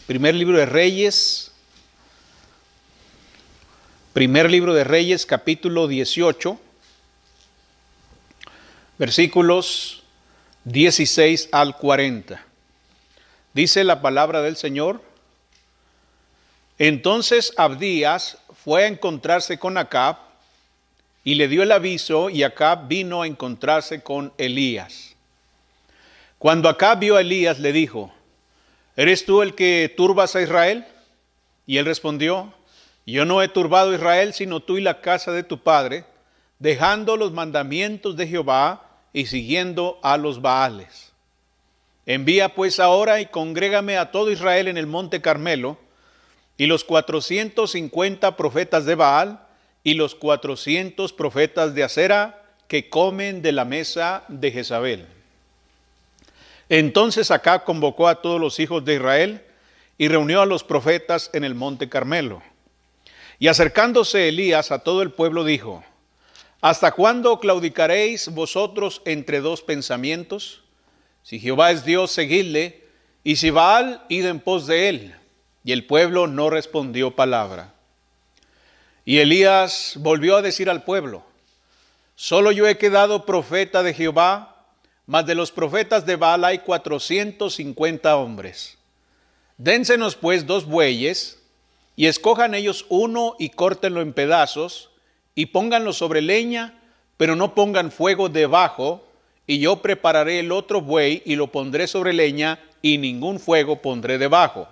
Primer libro de Reyes, capítulo 18, versículos 16 al 40. Dice la palabra del Señor: Entonces Abdías fue a encontrarse con Acab y le dio el aviso, y Acab vino a encontrarse con Elías. Cuando Acab vio a Elías, le dijo: ¿Eres tú el que turbas a Israel? Y él respondió: Yo no he turbado a Israel, sino tú y la casa de tu padre, dejando los mandamientos de Jehová y siguiendo a los Baales. Envía pues ahora y congrégame a todo Israel en el monte Carmelo, y los 450 profetas de Baal y los 400 profetas de Acera que comen de la mesa de Jezabel. Entonces Acab convocó a todos los hijos de Israel y reunió a los profetas en el monte Carmelo. Y acercándose Elías a todo el pueblo dijo: ¿Hasta cuándo claudicaréis vosotros entre dos pensamientos? Si Jehová es Dios, seguidle, y si Baal, id en pos de él. Y el pueblo no respondió palabra. Y Elías volvió a decir al pueblo: Solo yo he quedado profeta de Jehová, mas de los profetas de Baal hay 450 hombres. Dénsenos pues 2 bueyes, y escojan ellos uno y córtenlo en pedazos, y pónganlo sobre leña, pero no pongan fuego debajo, y yo prepararé el otro buey y lo pondré sobre leña, y ningún fuego pondré debajo.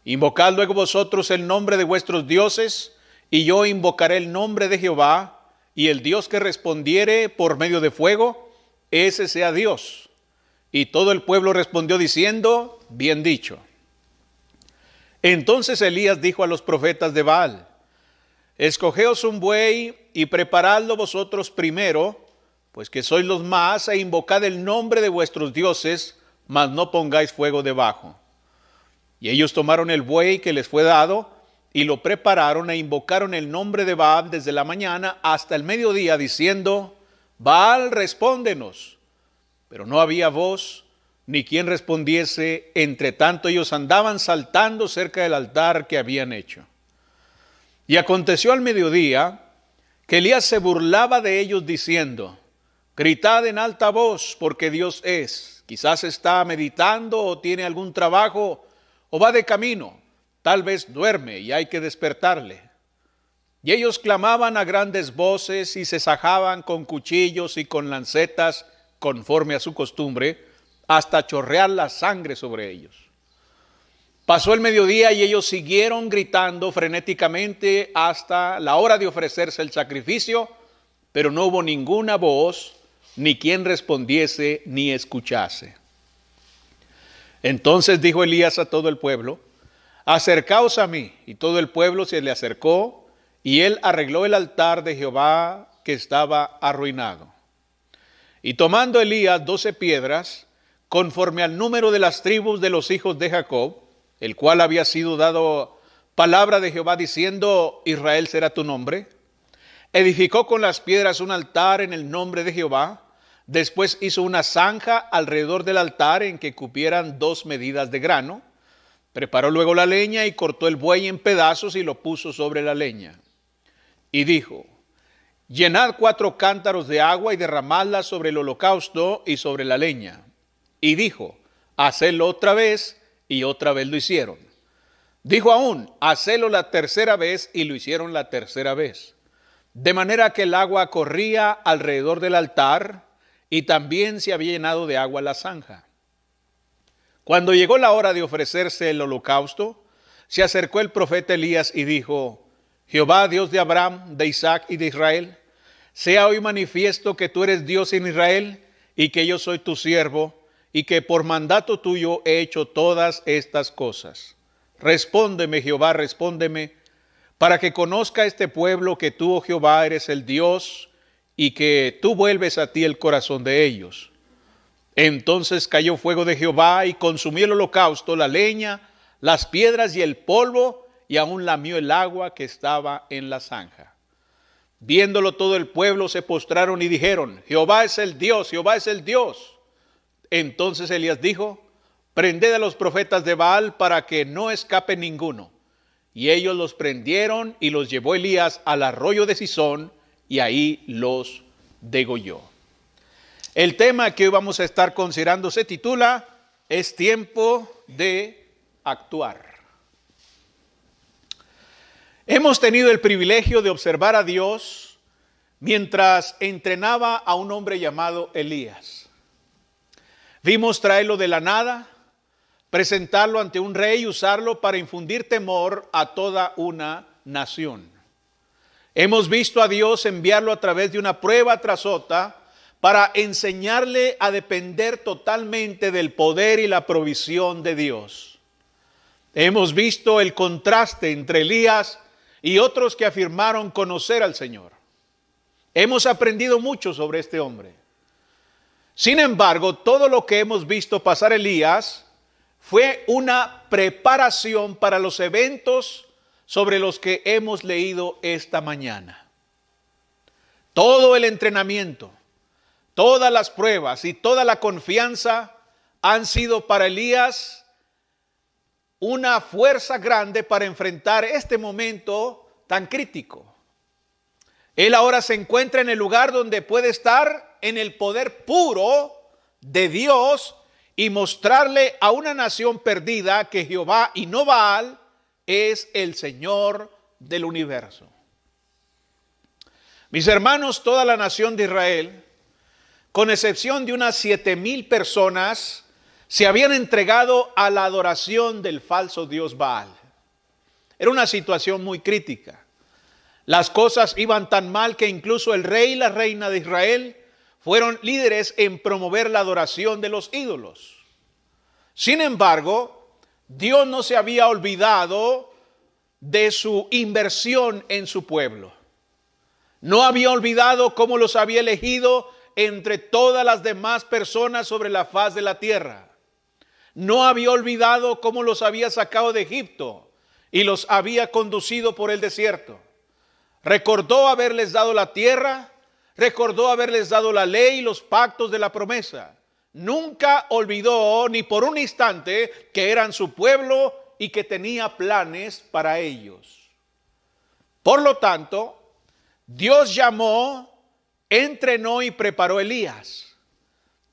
Invocad luego vosotros el nombre de vuestros dioses, y yo invocaré el nombre de Jehová, y el Dios que respondiere por medio de fuego, ese sea Dios. Y todo el pueblo respondió diciendo: Bien dicho. Entonces Elías dijo a los profetas de Baal: Escogeos un buey y preparadlo vosotros primero, pues que sois los más, e invocad el nombre de vuestros dioses, mas no pongáis fuego debajo. Y ellos tomaron el buey que les fue dado, y lo prepararon e invocaron el nombre de Baal desde la mañana hasta el mediodía, diciendo: Baal, respóndenos. Pero no había voz, ni quien respondiese, entre tanto ellos andaban saltando cerca del altar que habían hecho. Y aconteció al mediodía que Elías se burlaba de ellos diciendo: Gritad en alta voz, porque Dios es. Quizás está meditando o tiene algún trabajo o va de camino, tal vez duerme y hay que despertarle. Y ellos clamaban a grandes voces y se sajaban con cuchillos y con lancetas, conforme a su costumbre, hasta chorrear la sangre sobre ellos. Pasó el mediodía y ellos siguieron gritando frenéticamente hasta la hora de ofrecerse el sacrificio, pero no hubo ninguna voz, ni quien respondiese ni escuchase. Entonces dijo Elías a todo el pueblo: Acercaos a mí. Y todo el pueblo se le acercó, y él arregló el altar de Jehová que estaba arruinado. Y tomando Elías 12 piedras, conforme al número de las tribus de los hijos de Jacob, el cual había sido dado palabra de Jehová diciendo: Israel será tu nombre, edificó con las piedras un altar en el nombre de Jehová. Después hizo una zanja alrededor del altar en que cupieran 2 medidas de grano. Preparó luego la leña y cortó el buey en pedazos y lo puso sobre la leña. Y dijo: Llenad 4 cántaros de agua y derramadla sobre el holocausto y sobre la leña. Y dijo: Hacedlo otra vez, y otra vez lo hicieron. Dijo aún: Hacedlo la tercera vez, y lo hicieron la tercera vez. De manera que el agua corría alrededor del altar, y también se había llenado de agua la zanja. Cuando llegó la hora de ofrecerse el holocausto, se acercó el profeta Elías y dijo: Jehová, Dios de Abraham, de Isaac y de Israel, sea hoy manifiesto que tú eres Dios en Israel, y que yo soy tu siervo, y que por mandato tuyo he hecho todas estas cosas. Respóndeme, Jehová, respóndeme, para que conozca este pueblo que tú, oh Jehová, eres el Dios, y que tú vuelves a ti el corazón de ellos. Entonces cayó fuego de Jehová y consumió el holocausto, la leña, las piedras y el polvo, y aún lamió el agua que estaba en la zanja. Viéndolo todo el pueblo se postraron y dijeron: Jehová es el Dios, Jehová es el Dios. Entonces Elías dijo: prended a los profetas de Baal para que no escape ninguno. Y ellos los prendieron y los llevó Elías al arroyo de Cisón y ahí los degolló. El tema que hoy vamos a estar considerando se titula Es tiempo de actuar. Hemos tenido el privilegio de observar a Dios mientras entrenaba a un hombre llamado Elías. Vimos traerlo de la nada, presentarlo ante un rey y usarlo para infundir temor a toda una nación. Hemos visto a Dios enviarlo a través de una prueba tras otra para enseñarle a depender totalmente del poder y la provisión de Dios. Hemos visto el contraste entre Elías y otros que afirmaron conocer al Señor. Hemos aprendido mucho sobre este hombre. Sin embargo, todo lo que hemos visto pasar Elías fue una preparación para los eventos sobre los que hemos leído esta mañana. Todo el entrenamiento, todas las pruebas y toda la confianza han sido para Elías una fuerza grande para enfrentar este momento tan crítico. Él ahora se encuentra en el lugar donde puede estar en el poder puro de Dios y mostrarle a una nación perdida que Jehová y no Baal es el Señor del universo. Mis hermanos, toda la nación de Israel, con excepción de unas 7,000 personas, se habían entregado a la adoración del falso dios Baal. Era una situación muy crítica. Las cosas iban tan mal que incluso el rey y la reina de Israel fueron líderes en promover la adoración de los ídolos. Sin embargo, Dios no se había olvidado de su inversión en su pueblo. No había olvidado cómo los había elegido entre todas las demás personas sobre la faz de la tierra. No había olvidado cómo los había sacado de Egipto y los había conducido por el desierto. Recordó haberles dado la tierra, recordó haberles dado la ley y los pactos de la promesa. Nunca olvidó ni por un instante que eran su pueblo y que tenía planes para ellos. Por lo tanto, Dios llamó, entrenó y preparó a Elías.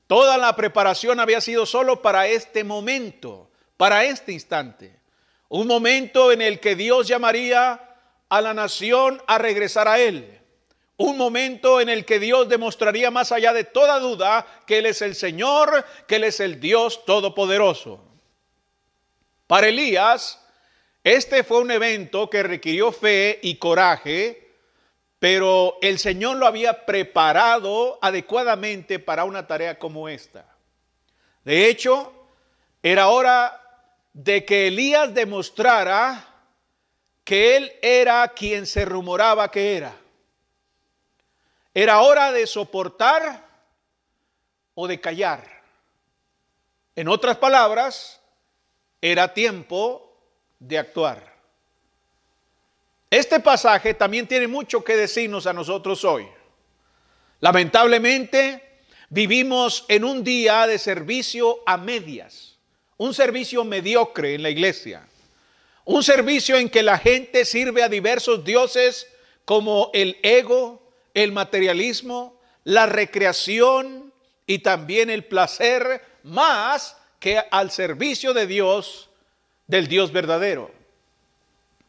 Toda la preparación había sido solo para este momento, para este instante. Un momento en el que Dios llamaría a la nación a regresar a Él. Un momento en el que Dios demostraría más allá de toda duda que Él es el Señor, que Él es el Dios Todopoderoso. Para Elías, este fue un evento que requirió fe y coraje, pero el Señor lo había preparado adecuadamente para una tarea como esta. De hecho, era hora de que Elías demostrara que él era quien se rumoraba que era. Era hora de soportar o de callar. En otras palabras, era tiempo de actuar. Este pasaje también tiene mucho que decirnos a nosotros hoy. Lamentablemente, vivimos en un día de servicio a medias, un servicio mediocre en la iglesia, un servicio en que la gente sirve a diversos dioses como el ego, el materialismo, la recreación y también el placer, más que al servicio de Dios, del Dios verdadero.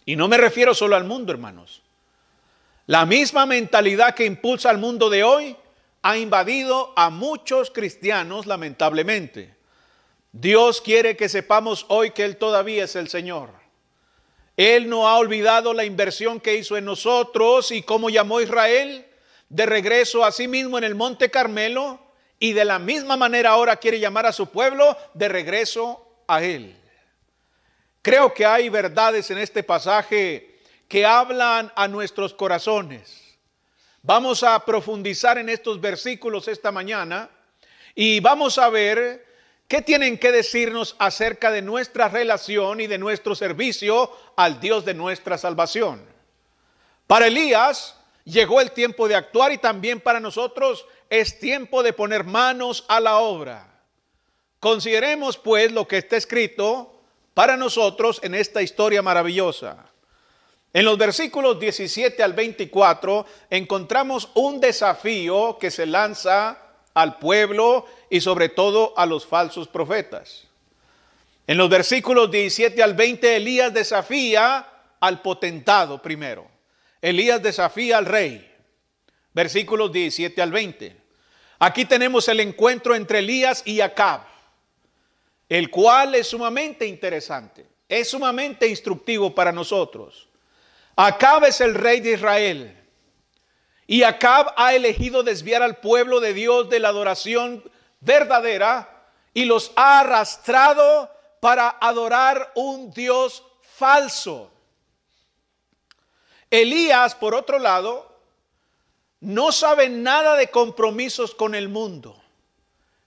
Y no me refiero solo al mundo, hermanos. La misma mentalidad que impulsa al mundo de hoy ha invadido a muchos cristianos, lamentablemente. Dios quiere que sepamos hoy que Él todavía es el Señor. Él no ha olvidado la inversión que hizo en nosotros y cómo llamó a Israel de regreso a sí mismo en el Monte Carmelo, y de la misma manera ahora quiere llamar a su pueblo de regreso a Él. Creo que hay verdades en este pasaje que hablan a nuestros corazones. Vamos a profundizar en estos versículos esta mañana y vamos a ver qué tienen que decirnos acerca de nuestra relación y de nuestro servicio al Dios de nuestra salvación. Para Elías llegó el tiempo de actuar y también para nosotros es tiempo de poner manos a la obra. Consideremos pues lo que está escrito para nosotros en esta historia maravillosa. En los versículos 17 al 24 encontramos un desafío que se lanza al pueblo y sobre todo a los falsos profetas. En los versículos 17 al 20 Elías desafía al potentado primero. Elías desafía al rey. Versículos 17 al 20. Aquí tenemos el encuentro entre Elías y Acab, el cual es sumamente interesante, es sumamente instructivo para nosotros. Acab es el rey de Israel y Acab ha elegido desviar al pueblo de Dios de la adoración verdadera y los ha arrastrado para adorar un Dios falso. Elías, por otro lado, no sabe nada de compromisos con el mundo.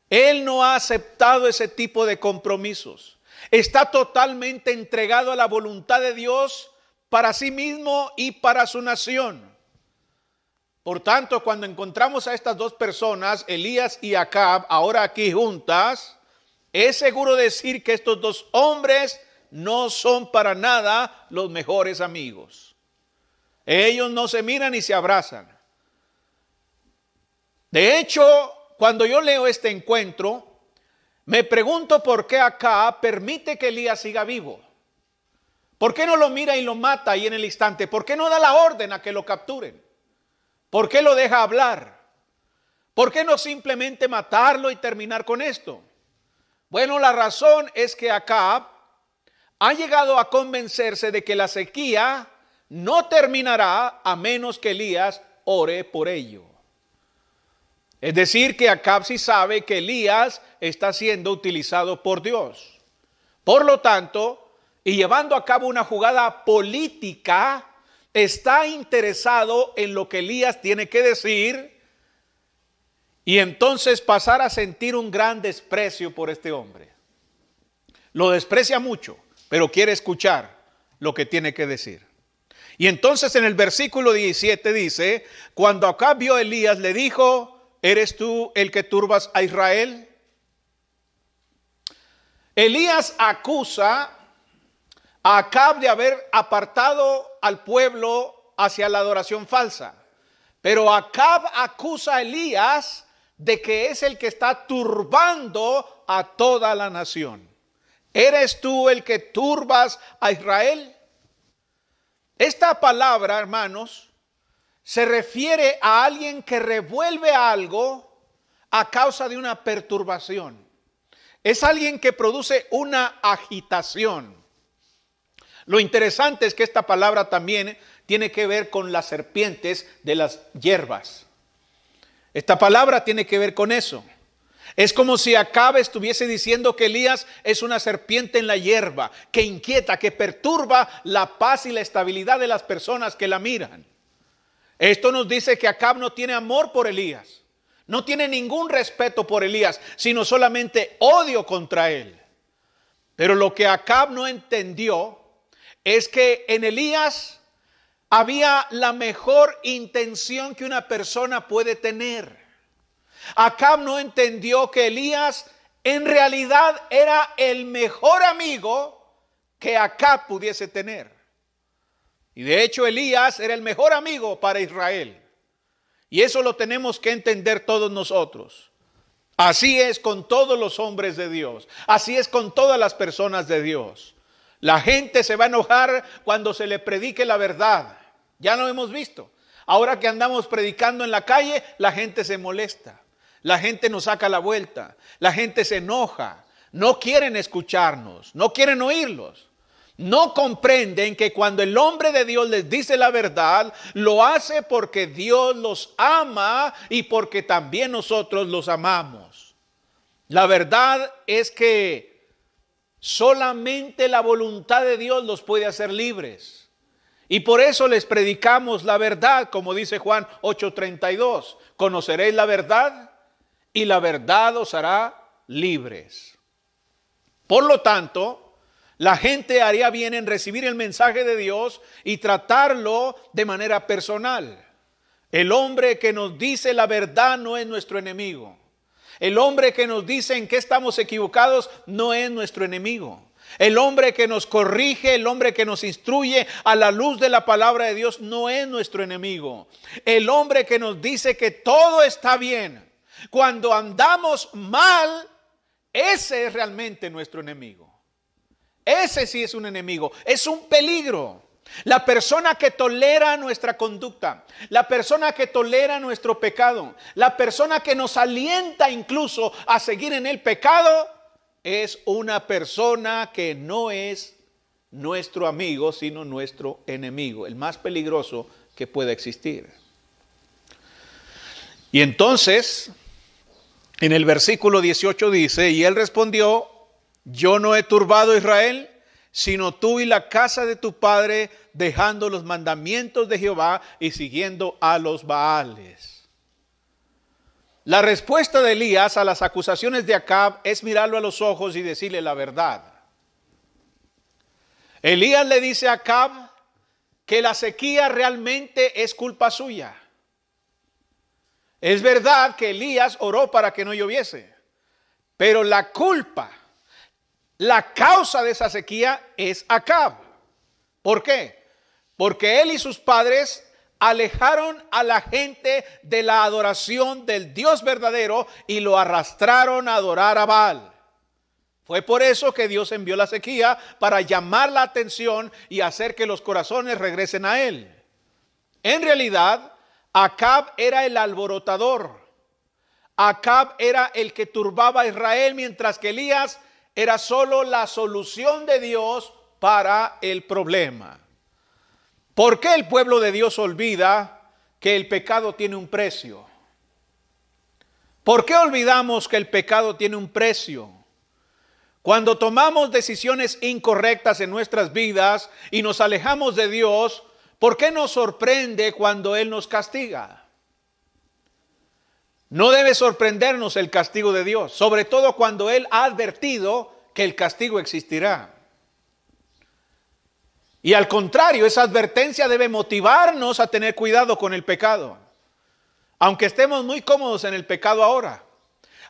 Él no ha aceptado ese tipo de compromisos. Está totalmente entregado a la voluntad de Dios para sí mismo y para su nación. Por tanto, cuando encontramos a estas dos personas, Elías y Acab, ahora aquí juntas, es seguro decir que estos dos hombres no son para nada los mejores amigos. Ellos no se miran ni se abrazan. De hecho, cuando yo leo este encuentro, me pregunto por qué Acab permite que Elías siga vivo. ¿Por qué no lo mira y lo mata ahí en el instante? ¿Por qué no da la orden a que lo capturen? ¿Por qué lo deja hablar? ¿Por qué no simplemente matarlo y terminar con esto? Bueno, la razón es que Acab ha llegado a convencerse de que la sequía no terminará a menos que Elías ore por ello. Es decir, que Acab sí sabe que Elías está siendo utilizado por Dios. Por lo tanto, y llevando a cabo una jugada política, está interesado en lo que Elías tiene que decir y entonces pasar a sentir un gran desprecio por este hombre. Lo desprecia mucho, pero quiere escuchar lo que tiene que decir. Y entonces en el versículo 17 dice, cuando Acab vio a Elías, le dijo, ¿eres tú el que turbas a Israel? Elías acusa a Acab de haber apartado al pueblo hacia la adoración falsa. Pero Acab acusa a Elías de que es el que está turbando a toda la nación. ¿Eres tú el que turbas a Israel? Esta palabra, hermanos, se refiere a alguien que revuelve algo a causa de una perturbación. Es alguien que produce una agitación. Lo interesante es que esta palabra también tiene que ver con las serpientes de las hierbas. Esta palabra tiene que ver con eso. Es como si Acab estuviese diciendo que Elías es una serpiente en la hierba, que inquieta, que perturba la paz y la estabilidad de las personas que la miran. Esto nos dice que Acab no tiene amor por Elías, no tiene ningún respeto por Elías, sino solamente odio contra él. Pero lo que Acab no entendió es que en Elías había la mejor intención que una persona puede tener. Acab no entendió que Elías en realidad era el mejor amigo que Acab pudiese tener. Y de hecho Elías era el mejor amigo para Israel. Y eso lo tenemos que entender todos nosotros. Así es con todos los hombres de Dios. Así es con todas las personas de Dios. La gente se va a enojar cuando se le predique la verdad. Ya lo hemos visto. Ahora que andamos predicando en la calle, la gente se molesta. La gente nos saca la vuelta. La gente se enoja. No quieren escucharnos. No quieren oírlos. No comprenden que cuando el hombre de Dios les dice la verdad, lo hace porque Dios los ama y porque también nosotros los amamos. La verdad es que solamente la voluntad de Dios los puede hacer libres. Y por eso les predicamos la verdad, como dice Juan 8:32. Conoceréis la verdad y la verdad os hará libres. Por lo tanto, la gente haría bien en recibir el mensaje de Dios y tratarlo de manera personal. El hombre que nos dice la verdad no es nuestro enemigo. El hombre que nos dice en qué estamos equivocados no es nuestro enemigo. El hombre que nos corrige, el hombre que nos instruye a la luz de la palabra de Dios no es nuestro enemigo. El hombre que nos dice que todo está bien cuando andamos mal, ese es realmente nuestro enemigo. Ese sí es un enemigo, es un peligro. La persona que tolera nuestra conducta, la persona que tolera nuestro pecado, la persona que nos alienta incluso a seguir en el pecado, es una persona que no es nuestro amigo, sino nuestro enemigo, el más peligroso que pueda existir. Y entonces, en el versículo 18 dice, y él respondió, yo no he turbado a Israel, sino tú y la casa de tu padre, dejando los mandamientos de Jehová y siguiendo a los Baales. La respuesta de Elías a las acusaciones de Acab es mirarlo a los ojos y decirle la verdad. Elías le dice a Acab que la sequía realmente es culpa suya. Es verdad que Elías oró para que no lloviese, pero la culpa, la causa de esa sequía es Acab. ¿Por qué? Porque él y sus padres alejaron a la gente de la adoración del Dios verdadero y lo arrastraron a adorar a Baal. Fue por eso que Dios envió la sequía, para llamar la atención y hacer que los corazones regresen a él. En realidad, Acab era el alborotador. Acab era el que turbaba a Israel, mientras que Elías era solo la solución de Dios para el problema. ¿Por qué el pueblo de Dios olvida que el pecado tiene un precio? ¿Por qué olvidamos que el pecado tiene un precio? Cuando tomamos decisiones incorrectas en nuestras vidas y nos alejamos de Dios, ¿por qué nos sorprende cuando Él nos castiga? No debe sorprendernos el castigo de Dios, sobre todo cuando Él ha advertido que el castigo existirá. Y al contrario, esa advertencia debe motivarnos a tener cuidado con el pecado. Aunque estemos muy cómodos en el pecado ahora,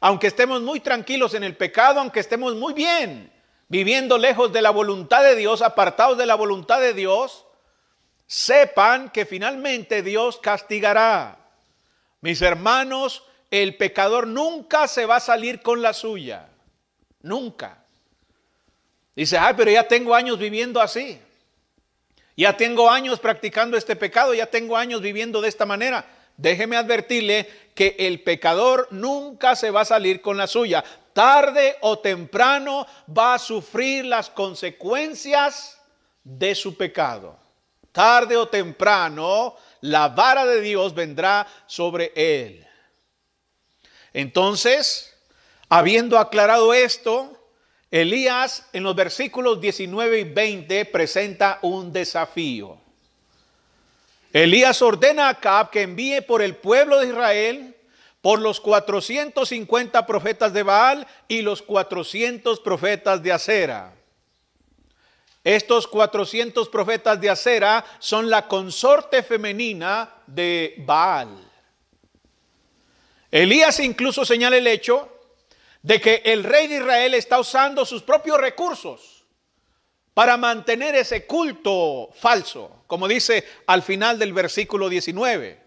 aunque estemos muy tranquilos en el pecado, aunque estemos muy bien viviendo lejos de la voluntad de Dios, apartados de la voluntad de Dios, sepan que finalmente Dios castigará. Mis hermanos, el pecador nunca se va a salir con la suya. Nunca. Dice, pero ya tengo años viviendo así. Ya tengo años practicando este pecado, ya tengo años viviendo de esta manera. Déjeme advertirle que el pecador nunca se va a salir con la suya. Tarde o temprano va a sufrir las consecuencias de su pecado. Tarde o temprano la vara de Dios vendrá sobre él. Entonces, habiendo aclarado esto, Elías en los versículos 19 y 20 presenta un desafío. Elías ordena a Acab que envíe por el pueblo de Israel, por los 450 profetas de Baal y los 400 profetas de Acera. Estos 400 profetas de Acera son la consorte femenina de Baal. Elías incluso señala el hecho de que el rey de Israel está usando sus propios recursos para mantener ese culto falso, como dice al final del versículo 19.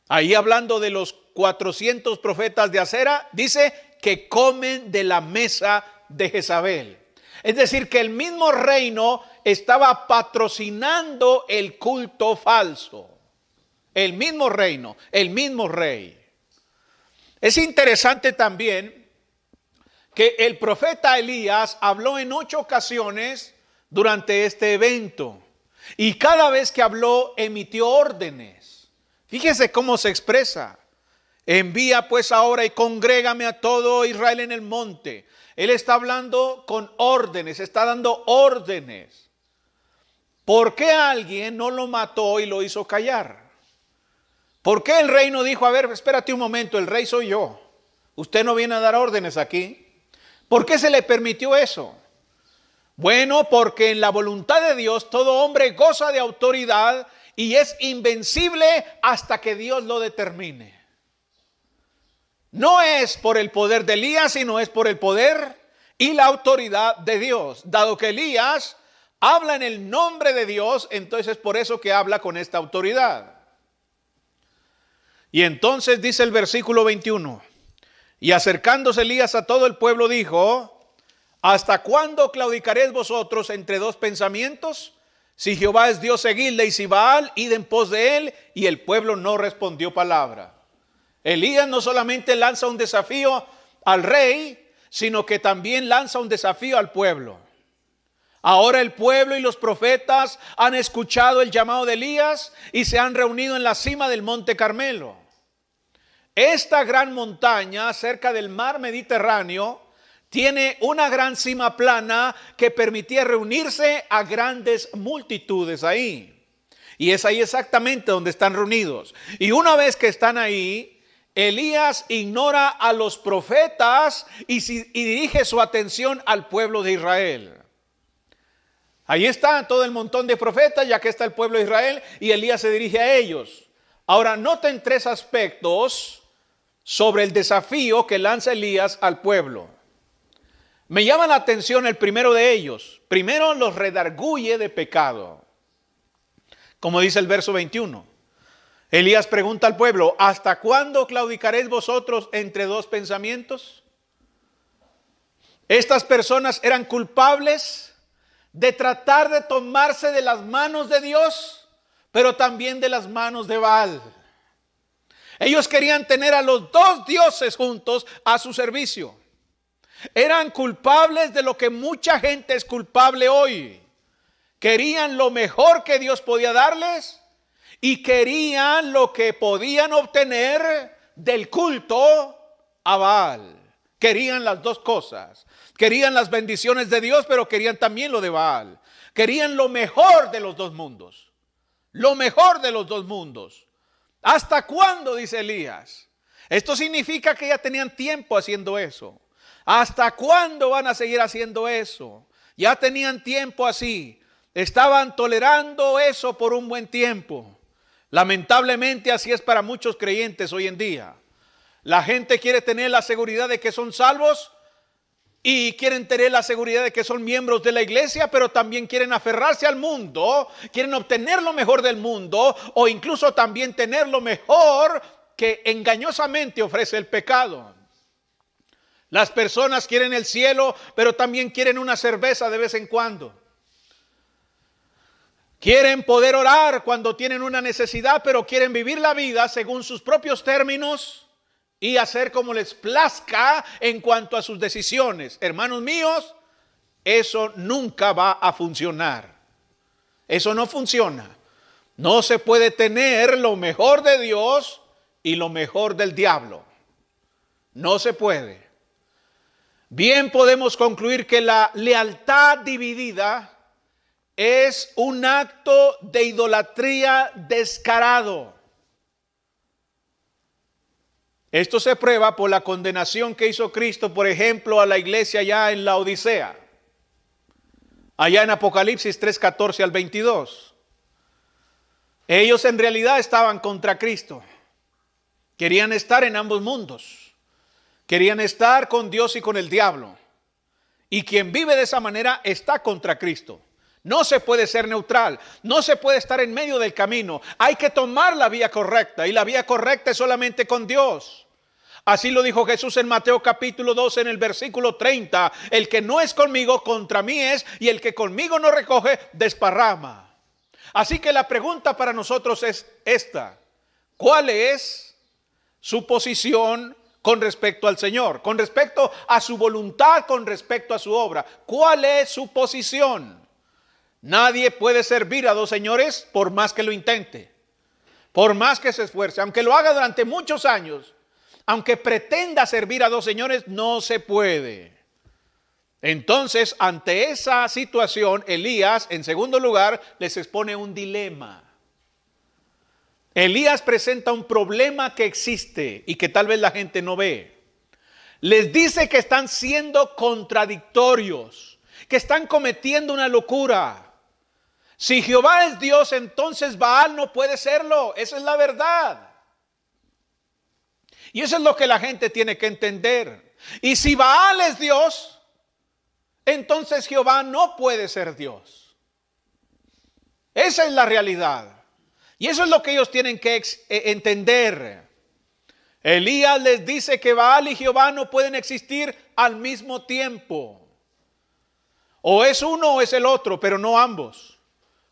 Ahí hablando de los 400 profetas de Acera, dice que comen de la mesa de Jezabel. Es decir, que el mismo reino estaba patrocinando el culto falso. El mismo reino, el mismo rey. Es interesante también que el profeta Elías habló en 8 ocasiones durante este evento. Y cada vez que habló, emitió órdenes. Fíjese cómo se expresa. Envía pues ahora y congrégame a todo Israel en el monte. Él está hablando con órdenes, está dando órdenes. ¿Por qué alguien no lo mató y lo hizo callar? ¿Por qué el rey no dijo, a ver, espérate un momento, el rey soy yo? Usted no viene a dar órdenes aquí. ¿Por qué se le permitió eso? Bueno, porque en la voluntad de Dios todo hombre goza de autoridad y es invencible hasta que Dios lo determine. No es por el poder de Elías, sino es por el poder y la autoridad de Dios. Dado que Elías habla en el nombre de Dios, entonces es por eso que habla con esta autoridad. Y entonces dice el versículo 21, y acercándose Elías a todo el pueblo dijo: ¿hasta cuándo claudicaréis vosotros entre dos pensamientos? Si Jehová es Dios, seguidle, y si Baal, id en pos de él. Y el pueblo no respondió palabra. Elías no solamente lanza un desafío al rey, sino que también lanza un desafío al pueblo. Ahora el pueblo y los profetas han escuchado el llamado de Elías y se han reunido en la cima del monte Carmelo. Esta gran montaña cerca del mar Mediterráneo tiene una gran cima plana que permitía reunirse a grandes multitudes ahí. Y es ahí exactamente donde están reunidos. Y una vez que están ahí, Elías ignora a los profetas y dirige su atención al pueblo de Israel. Ahí está todo el montón de profetas, ya que está el pueblo de Israel, y Elías se dirige a ellos. Ahora, noten tres aspectos sobre el desafío que lanza Elías al pueblo. Me llama la atención el primero de ellos. Primero, los redarguye de pecado. Como dice el verso 21. Elías pregunta al pueblo: ¿hasta cuándo claudicaréis vosotros entre dos pensamientos? Estas personas eran culpables de tratar de tomarse de las manos de Dios, pero también de las manos de Baal. Ellos querían tener a los dos dioses juntos a su servicio. Eran culpables de lo que mucha gente es culpable hoy. Querían lo mejor que Dios podía darles y querían lo que podían obtener del culto a Baal. Querían las dos cosas. Querían las bendiciones de Dios, pero querían también lo de Baal. Querían lo mejor de los dos mundos. Lo mejor de los dos mundos. ¿Hasta cuándo? Dice Elías. Esto significa que ya tenían tiempo haciendo eso. ¿Hasta cuándo van a seguir haciendo eso? Ya tenían tiempo así. Estaban tolerando eso por un buen tiempo. Lamentablemente así es para muchos creyentes hoy en día. La gente quiere tener la seguridad de que son salvos y quieren tener la seguridad de que son miembros de la iglesia, pero también quieren aferrarse al mundo, quieren obtener lo mejor del mundo o incluso también tener lo mejor que engañosamente ofrece el pecado. Las personas quieren el cielo, pero también quieren una cerveza de vez en cuando. Quieren poder orar cuando tienen una necesidad, pero quieren vivir la vida según sus propios términos y hacer como les plazca en cuanto a sus decisiones. Hermanos míos, eso nunca va a funcionar. Eso no funciona. No se puede tener lo mejor de Dios y lo mejor del diablo. No se puede. Bien podemos concluir que la lealtad dividida es un acto de idolatría descarado. Esto se prueba por la condenación que hizo Cristo, por ejemplo, a la iglesia allá en la Odisea. Allá en Apocalipsis 3:14 al 22. Ellos en realidad estaban contra Cristo. Querían estar en ambos mundos. Querían estar con Dios y con el diablo. Y quien vive de esa manera está contra Cristo. No se puede ser neutral, no se puede estar en medio del camino. Hay que tomar la vía correcta y la vía correcta es solamente con Dios. Así lo dijo Jesús en Mateo capítulo 12 en el versículo 30. El que no es conmigo, contra mí es, y el que conmigo no recoge, desparrama. Así que la pregunta para nosotros es esta: ¿cuál es su posición con respecto al Señor? Con respecto a su voluntad, con respecto a su obra. ¿Cuál es su posición? Nadie puede servir a dos señores por más que lo intente, por más que se esfuerce, aunque lo haga durante muchos años, aunque pretenda servir a dos señores, no se puede. Entonces, ante esa situación, Elías, en segundo lugar, les expone un dilema. Elías presenta un problema que existe y que tal vez la gente no ve. Les dice que están siendo contradictorios, que están cometiendo una locura. Si Jehová es Dios, entonces Baal no puede serlo. Esa es la verdad. Y eso es lo que la gente tiene que entender. Y si Baal es Dios, entonces Jehová no puede ser Dios. Esa es la realidad. Y eso es lo que ellos tienen que entender. Elías les dice que Baal y Jehová no pueden existir al mismo tiempo. O es uno o es el otro, pero no ambos.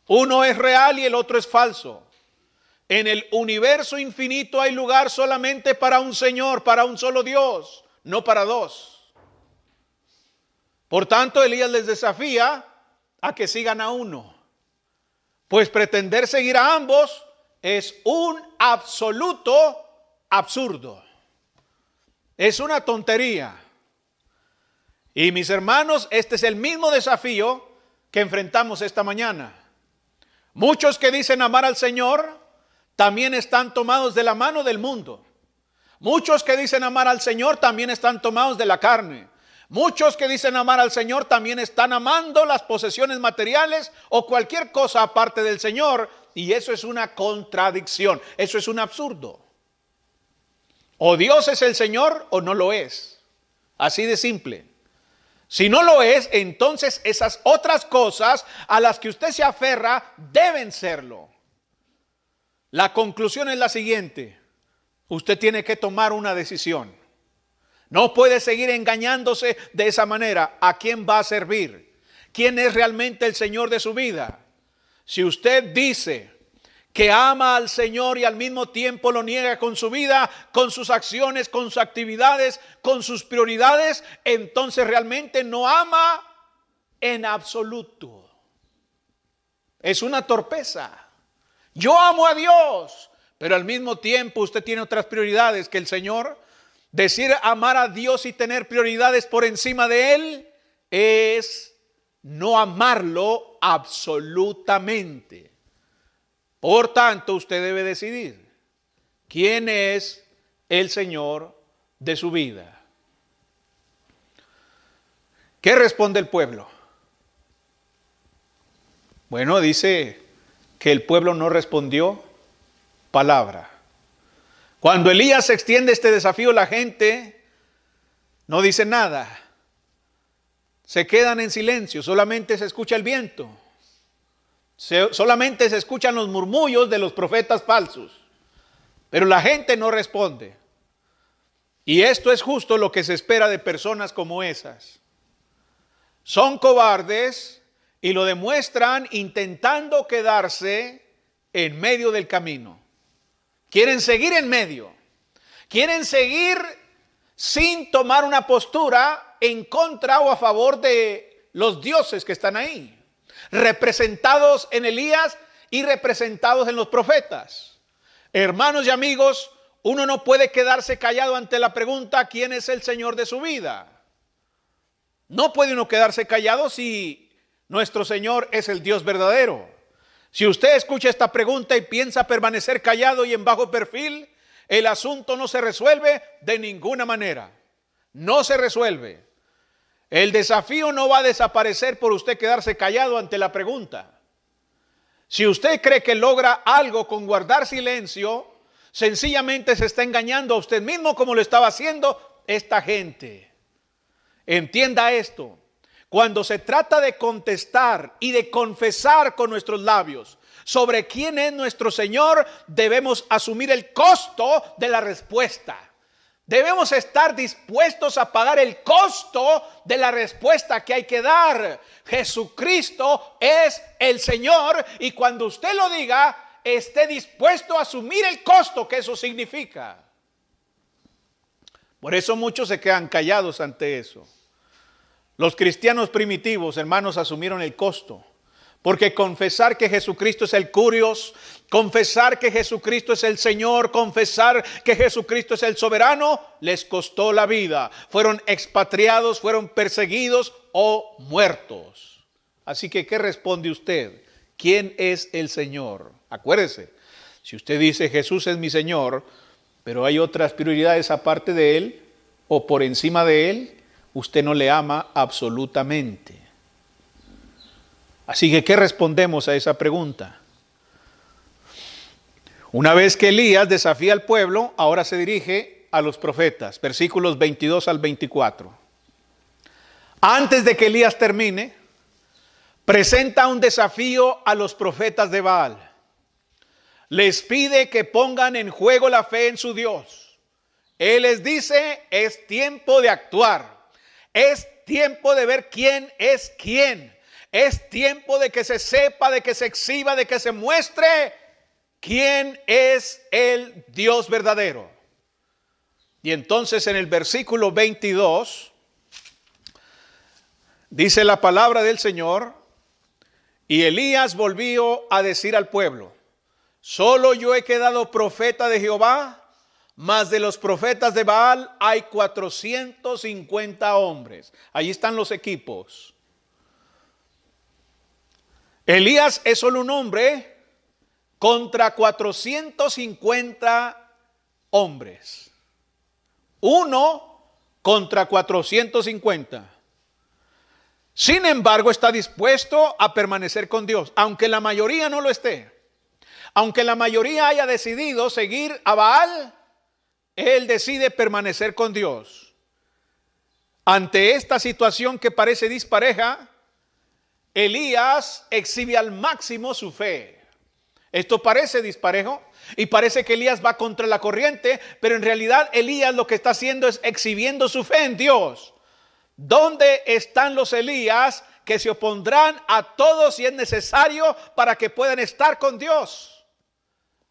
Uno es real y el otro es falso. En el universo infinito hay lugar solamente para un Señor, para un solo Dios, no para dos. Por tanto, Elías les desafía a que sigan a uno, pues pretender seguir a ambos es un absoluto absurdo. Es una tontería. Y mis hermanos, este es el mismo desafío que enfrentamos esta mañana. Muchos que dicen amar al Señor también están tomados de la mano del mundo. Muchos que dicen amar al Señor también están tomados de la carne. Muchos que dicen amar al Señor también están amando las posesiones materiales o cualquier cosa aparte del Señor. Y eso es una contradicción. Eso es un absurdo. O Dios es el Señor o no lo es. Así de simple. Si no lo es, entonces esas otras cosas a las que usted se aferra deben serlo. La conclusión es la siguiente: usted tiene que tomar una decisión. No puede seguir engañándose de esa manera. ¿A quién va a servir? ¿Quién es realmente el Señor de su vida? Si usted dice que ama al Señor y al mismo tiempo lo niega con su vida, con sus acciones, con sus actividades, con sus prioridades, entonces realmente no ama en absoluto. Es una torpeza. Yo amo a Dios, pero al mismo tiempo usted tiene otras prioridades que el Señor. Decir amar a Dios y tener prioridades por encima de Él es no amarlo absolutamente. Por tanto, usted debe decidir quién es el Señor de su vida. ¿Qué responde el pueblo? Bueno, dice que el pueblo no respondió palabra. Cuando Elías extiende este desafío, la gente no dice nada. Se quedan en silencio, solamente se escucha el viento. Solamente se escuchan los murmullos de los profetas falsos. Pero la gente no responde. Y esto es justo lo que se espera de personas como esas. Son cobardes y lo demuestran intentando quedarse en medio del camino. Quieren seguir en medio. Quieren seguir sin tomar una postura en contra o a favor de los dioses que están ahí, representados en Elías y representados en los profetas. Hermanos y amigos, uno no puede quedarse callado ante la pregunta ¿quién es el Señor de su vida? No puede uno quedarse callado si nuestro Señor es el Dios verdadero. Si usted escucha esta pregunta y piensa permanecer callado y en bajo perfil, el asunto no se resuelve de ninguna manera. No se resuelve. El desafío no va a desaparecer por usted quedarse callado ante la pregunta. Si usted cree que logra algo con guardar silencio, sencillamente se está engañando a usted mismo como lo estaba haciendo esta gente. Entienda esto. Cuando se trata de contestar y de confesar con nuestros labios sobre quién es nuestro Señor, debemos asumir el costo de la respuesta. Debemos estar dispuestos a pagar el costo de la respuesta que hay que dar. Jesucristo es el Señor y cuando usted lo diga, esté dispuesto a asumir el costo que eso significa. Por eso muchos se quedan callados ante eso. Los cristianos primitivos, hermanos, asumieron el costo. Porque confesar que Jesucristo es el Curios, confesar que Jesucristo es el Señor, confesar que Jesucristo es el soberano, les costó la vida. Fueron expatriados, fueron perseguidos o muertos. Así que, ¿qué responde usted? ¿Quién es el Señor? Acuérdese, si usted dice Jesús es mi Señor, pero hay otras prioridades aparte de Él o por encima de Él, usted no le ama absolutamente. Así que, ¿qué respondemos a esa pregunta? Una vez que Elías desafía al pueblo, ahora se dirige a los profetas, versículos 22 al 24. Antes de que Elías termine, presenta un desafío a los profetas de Baal. Les pide que pongan en juego la fe en su Dios. Él les dice, es tiempo de actuar. Es tiempo de ver quién es quién. Es tiempo de que se sepa, de que se exhiba, de que se muestre quién es el Dios verdadero. Y entonces en el versículo 22 dice la palabra del Señor: y Elías volvió a decir al pueblo: solo yo he quedado profeta de Jehová, mas de los profetas de Baal hay 450 hombres. Allí están los equipos. Elías es solo un hombre contra 450 hombres. Uno contra 450. Sin embargo, está dispuesto a permanecer con Dios, aunque la mayoría no lo esté. Aunque la mayoría haya decidido seguir a Baal, él decide permanecer con Dios. Ante esta situación que parece dispareja, Elías exhibe al máximo su fe. Esto parece disparejo y parece que Elías va contra la corriente, pero en realidad Elías lo que está haciendo es exhibiendo su fe en Dios. ¿Dónde están los Elías que se opondrán a todos si es necesario para que puedan estar con Dios?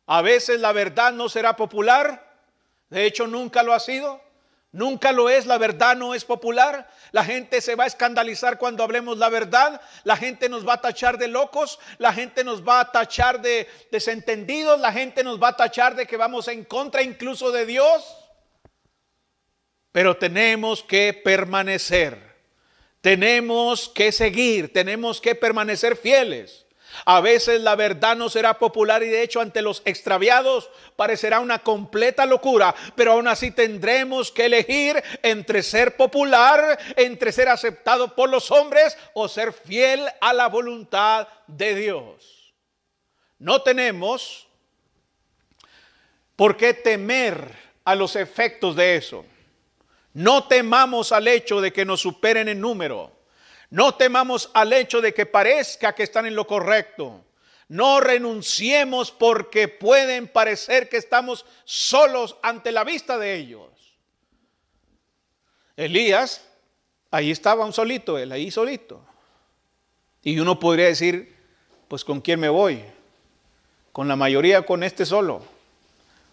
A veces la verdad no será popular. De hecho, nunca lo ha sido. Nunca lo es. La verdad no es popular. La gente se va a escandalizar cuando hablemos la verdad. La gente nos va a tachar de locos. La gente nos va a tachar de desentendidos. La gente nos va a tachar de que vamos en contra incluso de Dios. Pero tenemos que permanecer. Tenemos que seguir. Tenemos que permanecer fieles. A veces la verdad no será popular y de hecho ante los extraviados parecerá una completa locura, pero aún así tendremos que elegir entre ser popular, entre ser aceptado por los hombres o ser fiel a la voluntad de Dios. No tenemos por qué temer a los efectos de eso. No temamos al hecho de que nos superen en número. No temamos al hecho de que parezca que están en lo correcto. No renunciemos porque pueden parecer que estamos solos ante la vista de ellos. Elías, ahí estaba un solito, él ahí solito. Y uno podría decir, pues ¿con quién me voy? Con la mayoría, con este solo.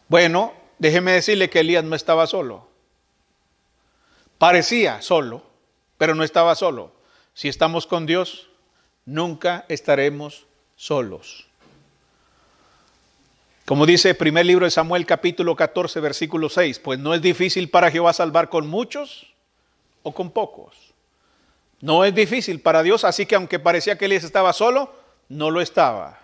Bueno, déjeme decirle que Elías no estaba solo. Parecía solo, pero no estaba solo. Si estamos con Dios, nunca estaremos solos. Como dice el primer libro de Samuel, capítulo 14, versículo 6, pues no es difícil para Jehová salvar con muchos o con pocos. No es difícil para Dios, así que aunque parecía que Elías estaba solo, no lo estaba.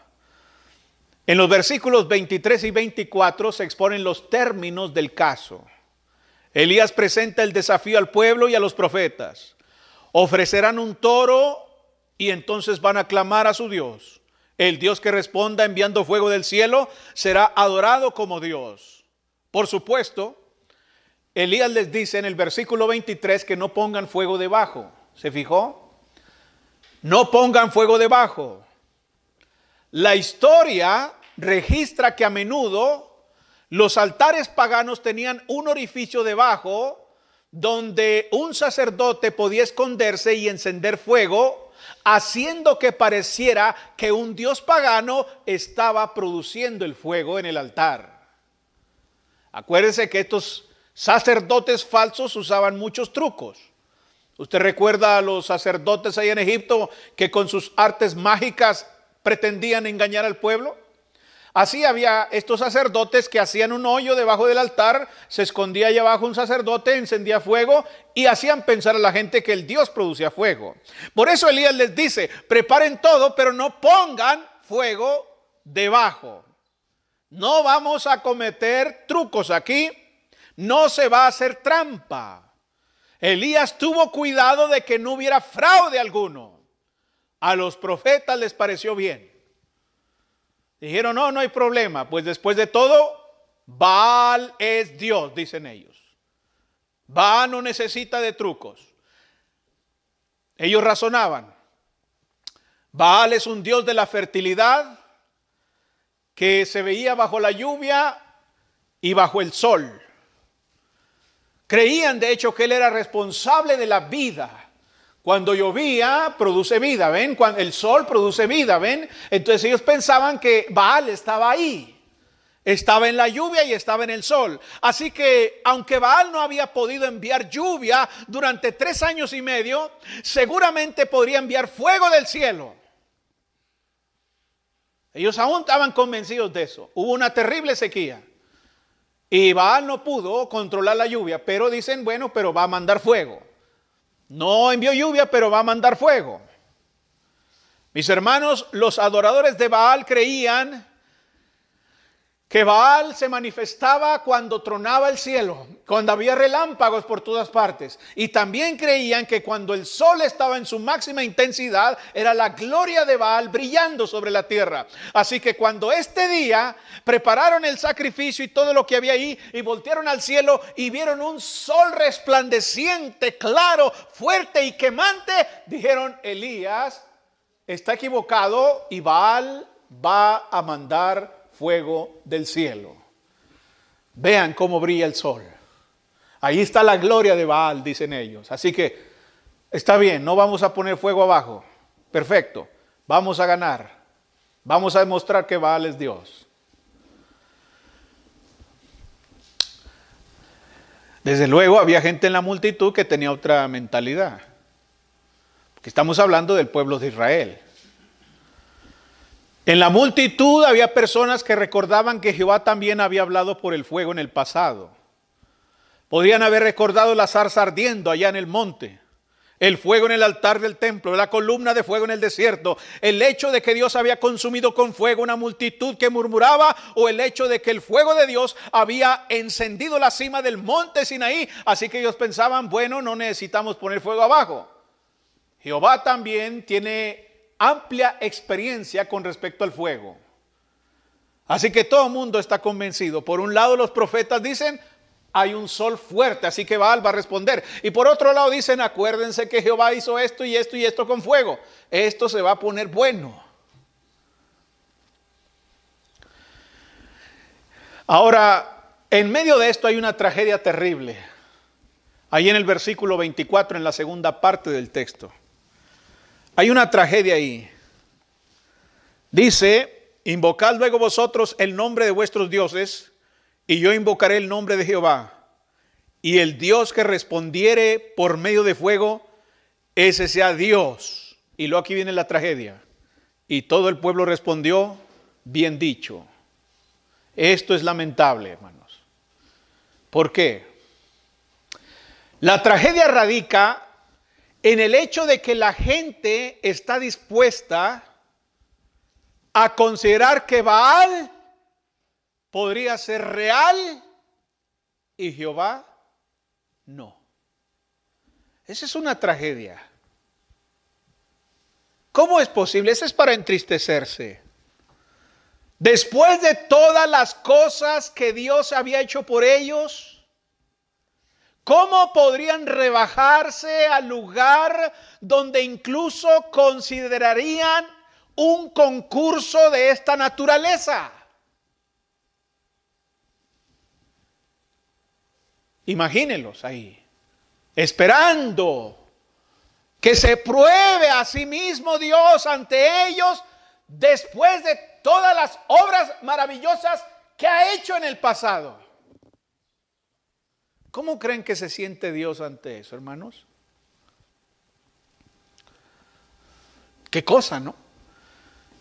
En los versículos 23 y 24 se exponen los términos del caso. Elías presenta el desafío al pueblo y a los profetas. Ofrecerán un toro y entonces van a clamar a su Dios. El Dios que responda enviando fuego del cielo será adorado como Dios. Por supuesto, Elías les dice en el versículo 23 que no pongan fuego debajo. ¿Se fijó? No pongan fuego debajo. La historia registra que a menudo los altares paganos tenían un orificio debajo donde un sacerdote podía esconderse y encender fuego, haciendo que pareciera que un dios pagano estaba produciendo el fuego en el altar. Acuérdense que estos sacerdotes falsos usaban muchos trucos. Usted recuerda a los sacerdotes ahí en Egipto que con sus artes mágicas pretendían engañar al pueblo. Así había estos sacerdotes que hacían un hoyo debajo del altar, se escondía allá abajo un sacerdote, encendía fuego y hacían pensar a la gente que el Dios producía fuego. Por eso Elías les dice, preparen todo, pero no pongan fuego debajo. No vamos a cometer trucos aquí, no se va a hacer trampa. Elías tuvo cuidado de que no hubiera fraude alguno. A los profetas les pareció bien. Dijeron, no hay problema, pues después de todo, Baal es Dios, dicen ellos. Baal no necesita de trucos. Ellos razonaban. Baal es un dios de la fertilidad que se veía bajo la lluvia y bajo el sol. Creían de hecho que él era responsable de la vida. Cuando llovía, produce vida, ¿ven? Cuando el sol produce vida, ¿ven? Entonces ellos pensaban que Baal estaba ahí. Estaba en la lluvia y estaba en el sol. Así que, aunque Baal no había podido enviar lluvia durante 3 años y medio, seguramente podría enviar fuego del cielo. Ellos aún estaban convencidos de eso. Hubo una terrible sequía. Y Baal no pudo controlar la lluvia, pero dicen, bueno, pero va a mandar fuego. No envió lluvia, pero va a mandar fuego. Mis hermanos, los adoradores de Baal creían que Baal se manifestaba cuando tronaba el cielo, cuando había relámpagos por todas partes. Y también creían que cuando el sol estaba en su máxima intensidad, era la gloria de Baal brillando sobre la tierra. Así que cuando este día prepararon el sacrificio y todo lo que había ahí, y voltearon al cielo y vieron un sol resplandeciente, claro, fuerte y quemante, dijeron, Elías está equivocado y Baal va a mandar fuego del cielo. Vean cómo brilla el sol. Ahí está la gloria de Baal, dicen ellos. Así que está bien, no vamos a poner fuego abajo. Perfecto, vamos a ganar. Vamos a demostrar que Baal es Dios. Desde luego había gente en la multitud que tenía otra mentalidad. Porque estamos hablando del pueblo de Israel. En la multitud había personas que recordaban que Jehová también había hablado por el fuego en el pasado. Podían haber recordado la zarza ardiendo allá en el monte, el fuego en el altar del templo, la columna de fuego en el desierto, el hecho de que Dios había consumido con fuego una multitud que murmuraba, o el hecho de que el fuego de Dios había encendido la cima del monte Sinaí. Así que ellos pensaban, bueno, no necesitamos poner fuego abajo. Jehová también tiene amplia experiencia con respecto al fuego. Así que todo el mundo está convencido. Por un lado los profetas dicen, hay un sol fuerte, así que Baal va a responder. Y por otro lado dicen, acuérdense que Jehová hizo esto y esto y esto con fuego. Esto se va a poner bueno. Ahora, en medio de esto hay una tragedia terrible. Ahí en el versículo 24, en la segunda parte del texto. Hay una tragedia ahí. Dice, invocad luego vosotros el nombre de vuestros dioses, y yo invocaré el nombre de Jehová. Y el Dios que respondiere por medio de fuego, ese sea Dios. Y luego aquí viene la tragedia. Y todo el pueblo respondió, bien dicho. Esto es lamentable, hermanos. ¿Por qué? La tragedia radica en el hecho de que la gente está dispuesta a considerar que Baal podría ser real y Jehová no. Esa es una tragedia. ¿Cómo es posible? Eso es para entristecerse. Después de todas las cosas que Dios había hecho por ellos, ¿cómo podrían rebajarse al lugar donde incluso considerarían un concurso de esta naturaleza? Imagínenlos ahí, esperando que se pruebe a sí mismo Dios ante ellos después de todas las obras maravillosas que ha hecho en el pasado. ¿Cómo creen que se siente Dios ante eso, hermanos? ¿Qué cosa, no?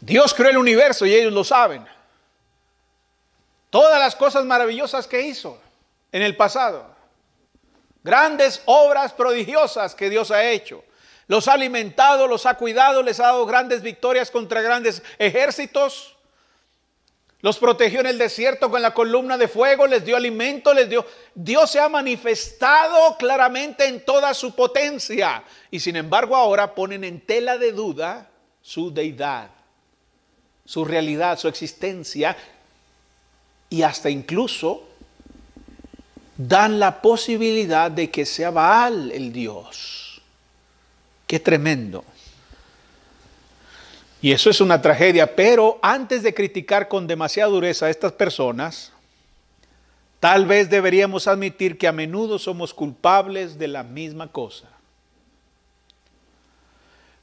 Dios creó el universo y ellos lo saben. Todas las cosas maravillosas que hizo en el pasado. Grandes obras prodigiosas que Dios ha hecho. Los ha alimentado, los ha cuidado, les ha dado grandes victorias contra grandes ejércitos. Los protegió en el desierto con la columna de fuego, les dio alimento, Dios se ha manifestado claramente en toda su potencia. Y sin embargo ahora ponen en tela de duda su deidad, su realidad, su existencia. y hasta incluso dan la posibilidad de que sea Baal el Dios. ¡Qué tremendo! Y eso es una tragedia, pero antes de criticar con demasiada dureza a estas personas, tal vez deberíamos admitir que a menudo somos culpables de la misma cosa.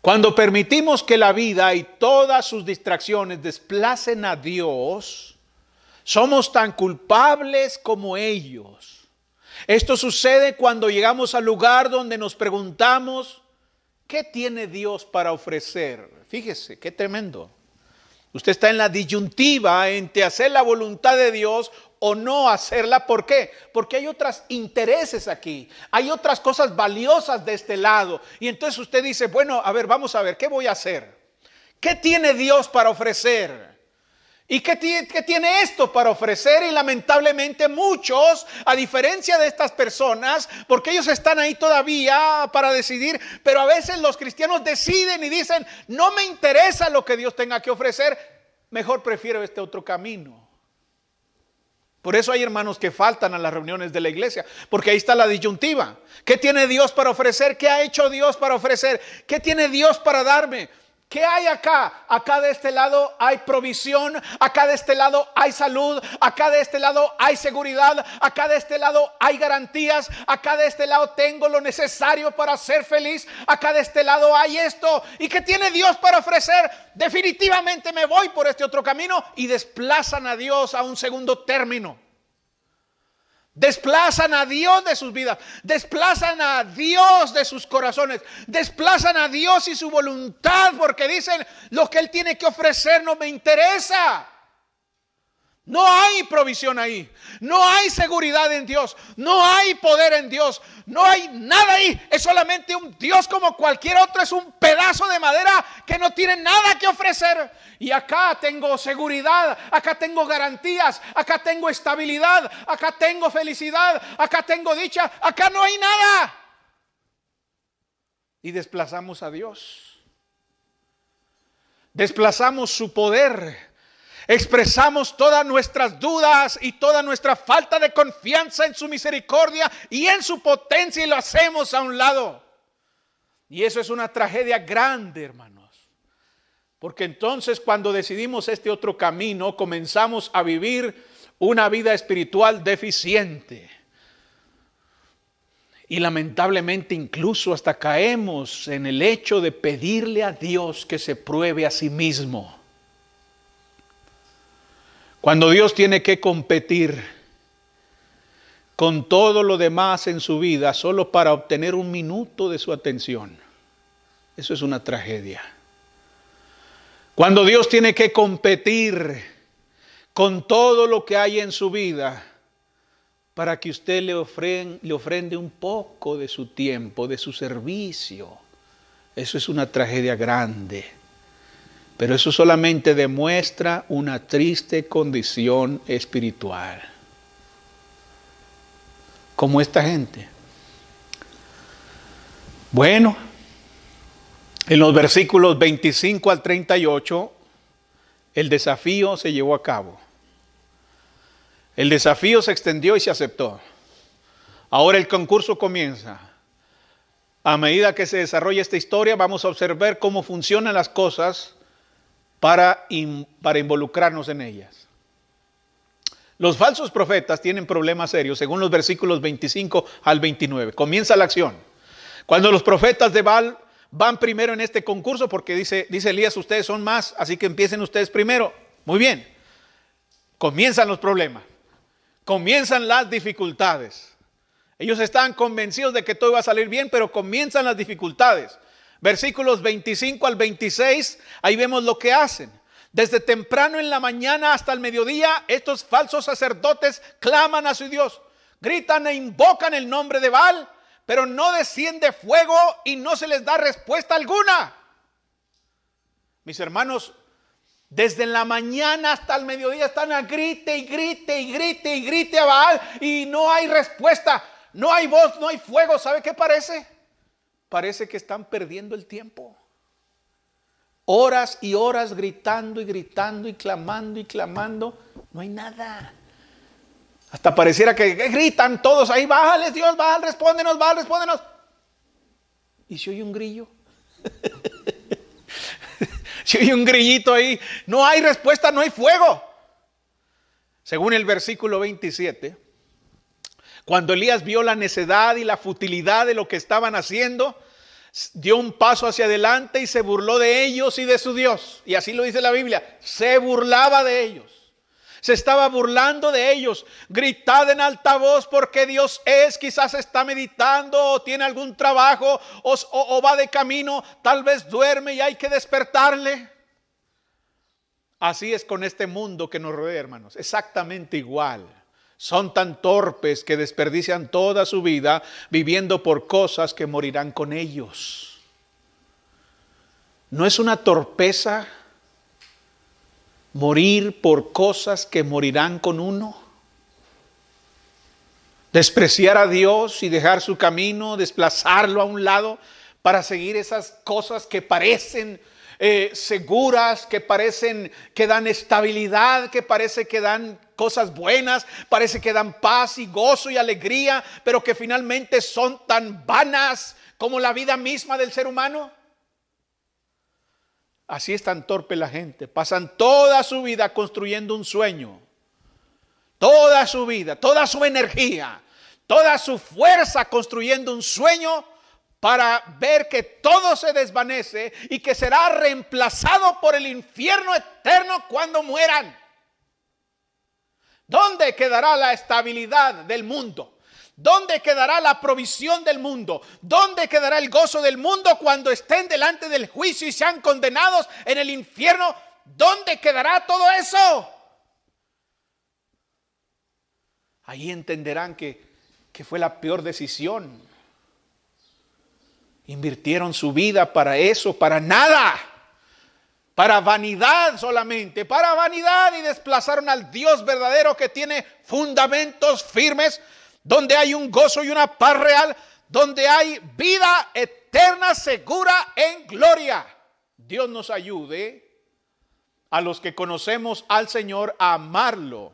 Cuando permitimos que la vida y todas sus distracciones desplacen a Dios, somos tan culpables como ellos. Esto sucede cuando llegamos al lugar donde nos preguntamos, ¿qué tiene Dios para ofrecer? Fíjese, qué tremendo. Usted está en la disyuntiva entre hacer la voluntad de Dios o no hacerla. ¿Por qué? Porque hay otros intereses aquí. Hay otras cosas valiosas de este lado. Y entonces usted dice, bueno, a ver, vamos a ver, ¿qué voy a hacer? ¿Qué tiene Dios para ofrecer? ¿Y qué tiene esto para ofrecer? Y lamentablemente muchos, a diferencia de estas personas, porque ellos están ahí todavía para decidir, pero a veces los cristianos deciden y dicen, no me interesa lo que Dios tenga que ofrecer, mejor prefiero este otro camino. Por eso hay hermanos que faltan a las reuniones de la iglesia, porque ahí está la disyuntiva. ¿Qué tiene Dios para ofrecer? ¿Qué ha hecho Dios para ofrecer? ¿Qué tiene Dios para darme? ¿Qué hay acá? Acá de este lado hay provisión, acá de este lado hay salud, acá de este lado hay seguridad, acá de este lado hay garantías, acá de este lado tengo lo necesario para ser feliz, acá de este lado hay esto. ¿Y qué tiene Dios para ofrecer? Definitivamente me voy por este otro camino, y desplazan a Dios a un segundo término. Desplazan a Dios de sus vidas, desplazan a Dios de sus corazones, desplazan a Dios y su voluntad, porque dicen, lo que Él tiene que ofrecer no me interesa. No hay provisión ahí, no hay seguridad en Dios, no hay poder en Dios, no hay nada ahí. Es solamente un Dios como cualquier otro, es un pedazo de madera que no tiene nada que ofrecer. Y acá tengo seguridad, acá tengo garantías, acá tengo estabilidad, acá tengo felicidad, acá tengo dicha, acá no hay nada. Y desplazamos a Dios, desplazamos su poder. Expresamos todas nuestras dudas y toda nuestra falta de confianza en su misericordia y en su potencia, y lo hacemos a un lado. Y eso es una tragedia grande, hermanos. Porque entonces cuando decidimos este otro camino, comenzamos a vivir una vida espiritual deficiente. Y lamentablemente incluso hasta caemos en el hecho de pedirle a Dios que se pruebe a sí mismo. Cuando Dios tiene que competir con todo lo demás en su vida solo para obtener un minuto de su atención, eso es una tragedia. Cuando Dios tiene que competir con todo lo que hay en su vida para que usted le ofrende un poco de su tiempo, de su servicio, eso es una tragedia grande. Pero eso solamente demuestra una triste condición espiritual. Como esta gente. Bueno, en los versículos 25 al 38, el desafío se llevó a cabo. El desafío se extendió y se aceptó. Ahora el concurso comienza. A medida que se desarrolla esta historia, vamos a observar cómo funcionan las cosas para involucrarnos en ellas. Los falsos profetas tienen problemas serios, según los versículos 25 al 29. Comienza la acción. Cuando los profetas de Baal van primero en este concurso, porque dice Elías, ustedes son más, así que empiecen ustedes primero. Muy bien. Comienzan los problemas. Comienzan las dificultades. Ellos estaban convencidos de que todo iba a salir bien, pero comienzan las dificultades. Versículos 25 al 26, ahí vemos lo que hacen. Desde temprano en la mañana hasta el mediodía, estos falsos sacerdotes claman a su Dios. Gritan e invocan el nombre de Baal, pero no desciende fuego y no se les da respuesta alguna. Mis hermanos, desde la mañana hasta el mediodía están a grite y grite y grite y grite a Baal y no hay respuesta, no hay voz, no hay fuego. ¿Sabe qué parece? Parece que están perdiendo el tiempo. Horas y horas gritando y gritando y clamando, no hay nada. Hasta pareciera que gritan todos ahí, bájale Dios, bájale, respóndenos, bájale, respóndenos. ¿Y si oye un grillo? Si oye un grillito ahí, no hay respuesta, no hay fuego. Según el versículo 27, cuando Elías vio la necedad y la futilidad de lo que estaban haciendo, dio un paso hacia adelante y se burló de ellos y de su Dios. Y así lo dice la Biblia, se burlaba de ellos. Se estaba burlando de ellos. Gritad en alta voz porque Dios es. Quizás está meditando o tiene algún trabajo o va de camino. Tal vez duerme y hay que despertarle. Así es con este mundo que nos rodea, hermanos. Exactamente igual. Son tan torpes que desperdician toda su vida viviendo por cosas que morirán con ellos. ¿No es una torpeza morir por cosas que morirán con uno? Despreciar a Dios y dejar su camino, desplazarlo a un lado para seguir esas cosas que parecen seguras, que parecen que dan estabilidad, que parece que dan cosas buenas, parece que dan paz y gozo y alegría, pero que finalmente son tan vanas como la vida misma del ser humano. Así es tan torpe la gente. Pasan toda su vida construyendo un sueño. Toda su vida, toda su energía, toda su fuerza construyendo un sueño para ver que todo se desvanece y que será reemplazado por el infierno eterno cuando mueran. ¿Dónde quedará la estabilidad del mundo? ¿Dónde quedará la provisión del mundo? ¿Dónde quedará el gozo del mundo cuando estén delante del juicio y sean condenados en el infierno? ¿Dónde quedará todo eso? Ahí entenderán que fue la peor decisión. Invirtieron su vida para eso, para nada. Para vanidad solamente, para vanidad, y desplazaron al Dios verdadero que tiene fundamentos firmes, donde hay un gozo y una paz real, donde hay vida eterna segura en gloria. Dios nos ayude a los que conocemos al Señor a amarlo,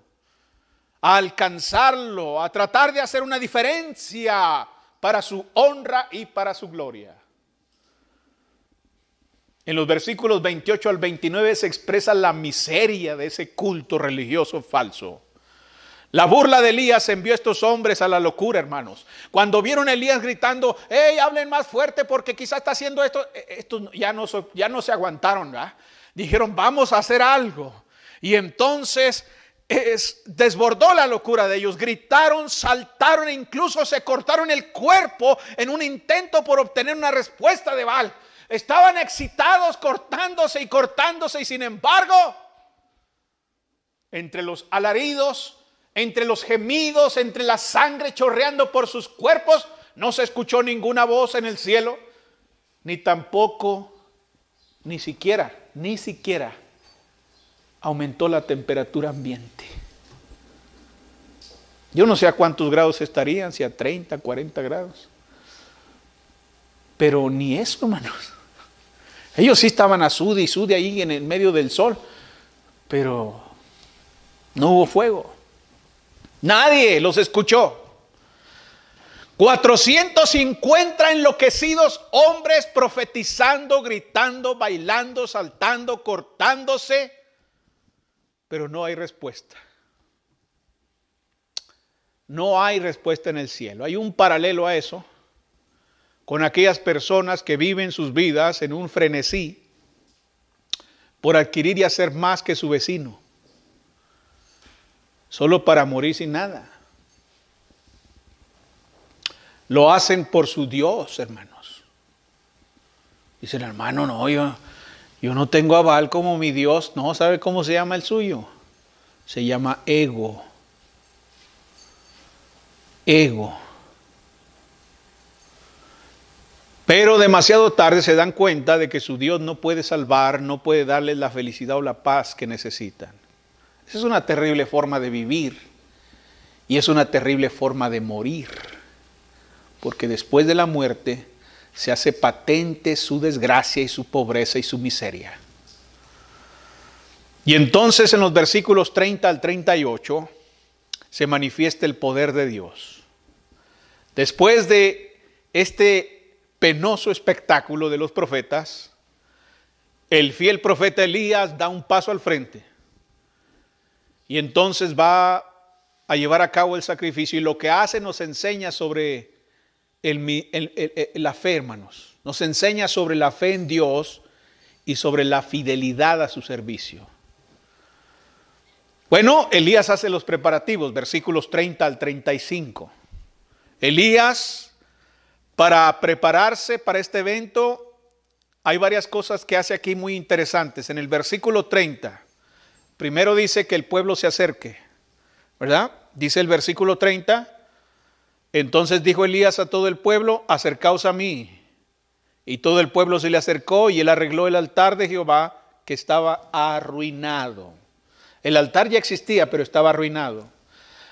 a alcanzarlo, a tratar de hacer una diferencia para su honra y para su gloria. En los versículos 28 al 29 se expresa la miseria de ese culto religioso falso. La burla de Elías envió a estos hombres a la locura, hermanos. Cuando vieron a Elías gritando, hey, hablen más fuerte porque quizás está haciendo esto, estos ya no se aguantaron, ¿verdad? Dijeron, vamos a hacer algo. Y entonces desbordó la locura de ellos. Gritaron, saltaron e incluso se cortaron el cuerpo en un intento por obtener una respuesta de Baal. Estaban excitados, cortándose y sin embargo, entre los alaridos, entre los gemidos, entre la sangre chorreando por sus cuerpos, no se escuchó ninguna voz en el cielo, ni tampoco, ni siquiera aumentó la temperatura ambiente. Yo no sé a cuántos grados estarían, si a 30, 40 grados. Pero ni eso, hermanos. Ellos sí estaban a sude y sude ahí en el medio del sol, pero no hubo fuego. Nadie los escuchó. 450 enloquecidos hombres profetizando, gritando, bailando, saltando, cortándose, pero no hay respuesta. No hay respuesta en el cielo. Hay un paralelo a eso con aquellas personas que viven sus vidas en un frenesí por adquirir y hacer más que su vecino, solo para morir sin nada. Lo hacen por su Dios, hermanos. Dicen, hermano, no, yo no tengo a Baal como mi Dios. No, ¿sabe cómo se llama el suyo? Se llama ego. Ego. Pero demasiado tarde se dan cuenta de que su Dios no puede salvar, no puede darles la felicidad o la paz que necesitan. Esa es una terrible forma de vivir y es una terrible forma de morir, porque después de la muerte se hace patente su desgracia y su pobreza y su miseria. Y entonces en los versículos 30 al 38 se manifieste el poder de Dios. Después de este penoso espectáculo de los profetas, el fiel profeta Elías da un paso al frente y entonces va a llevar a cabo el sacrificio, y lo que hace nos enseña sobre la fe, hermanos. Nos enseña sobre la fe en Dios y sobre la fidelidad a su servicio. Bueno, Elías hace los preparativos, versículos 30 al 35. Elías, para prepararse para este evento, hay varias cosas que hace aquí muy interesantes. En el versículo 30, primero dice que el pueblo se acerque, ¿verdad? Dice el versículo 30, entonces dijo Elías a todo el pueblo, acercaos a mí. Y todo el pueblo se le acercó y él arregló el altar de Jehová que estaba arruinado. El altar ya existía, pero estaba arruinado.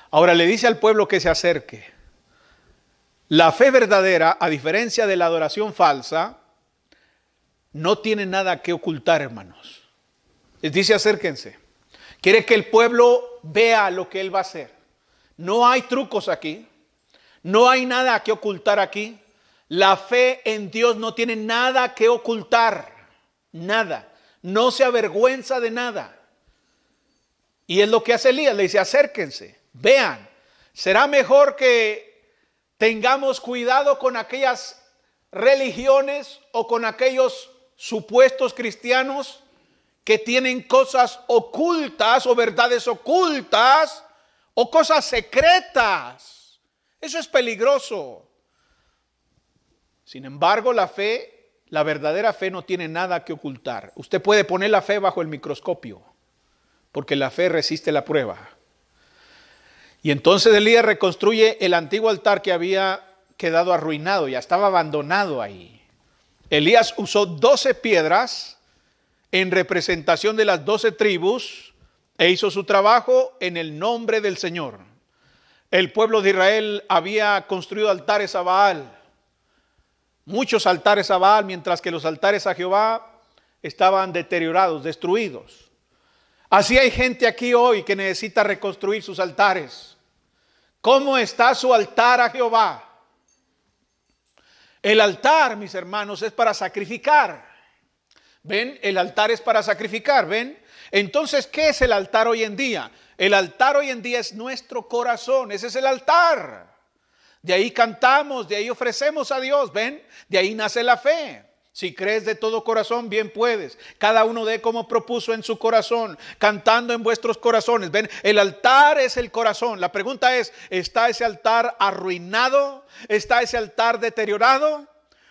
Ahora le dice al pueblo que se acerque. La fe verdadera, a diferencia de la adoración falsa, no tiene nada que ocultar, hermanos. Les dice acérquense. Quiere que el pueblo vea lo que él va a hacer. No hay trucos aquí. No hay nada que ocultar aquí. La fe en Dios no tiene nada que ocultar. Nada. No se avergüenza de nada. Y es lo que hace Elías. Le dice acérquense. Vean. Será mejor que tengamos cuidado con aquellas religiones o con aquellos supuestos cristianos que tienen cosas ocultas o verdades ocultas o cosas secretas. Eso es peligroso. Sin embargo, la fe, la verdadera fe no tiene nada que ocultar. Usted puede poner la fe bajo el microscopio, porque la fe resiste la prueba. Y entonces Elías reconstruye el antiguo altar que había quedado arruinado, ya estaba abandonado ahí. Elías usó 12 piedras en representación de las 12 tribus e hizo su trabajo en el nombre del Señor. El pueblo de Israel había construido altares a Baal, muchos altares a Baal, mientras que los altares a Jehová estaban deteriorados, destruidos. Así hay gente aquí hoy que necesita reconstruir sus altares. ¿Cómo está su altar a Jehová? El altar, mis hermanos, es para sacrificar. ¿Ven? El altar es para sacrificar, ¿ven? Entonces, ¿qué es el altar hoy en día? El altar hoy en día es nuestro corazón, ese es el altar. De ahí cantamos, de ahí ofrecemos a Dios, ¿ven? De ahí nace la fe. Si crees de todo corazón, bien puedes. Cada uno dé como propuso en su corazón, cantando en vuestros corazones. ¿Ven? El altar es el corazón. La pregunta es, ¿está ese altar arruinado? ¿Está ese altar deteriorado?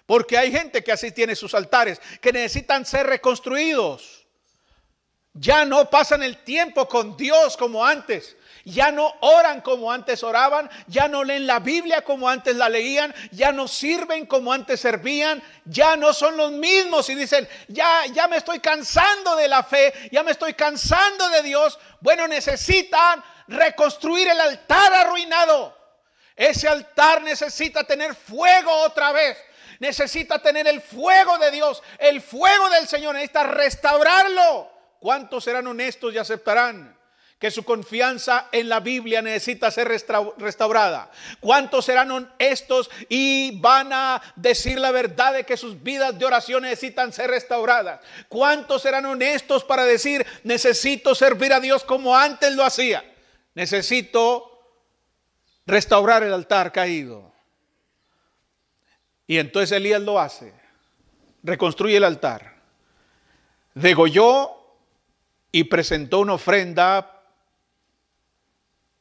Porque hay gente que así tiene sus altares, que necesitan ser reconstruidos. Ya no pasan el tiempo con Dios como antes. Ya no oran como antes oraban, ya no leen la Biblia como antes la leían, ya no sirven como antes servían, ya no son los mismos y dicen, ya me estoy cansando de la fe, ya me estoy cansando de Dios. Bueno, necesitan reconstruir el altar arruinado. Ese altar necesita tener fuego otra vez, necesita tener el fuego de Dios, el fuego del Señor, necesita restaurarlo. ¿Cuántos serán honestos y aceptarán que su confianza en la Biblia necesita ser restaurada? ¿Cuántos serán honestos y van a decir la verdad de que sus vidas de oración necesitan ser restauradas? ¿Cuántos serán honestos para decir, necesito servir a Dios como antes lo hacía? Necesito restaurar el altar caído. Y entonces Elías lo hace, reconstruye el altar, degolló y presentó una ofrenda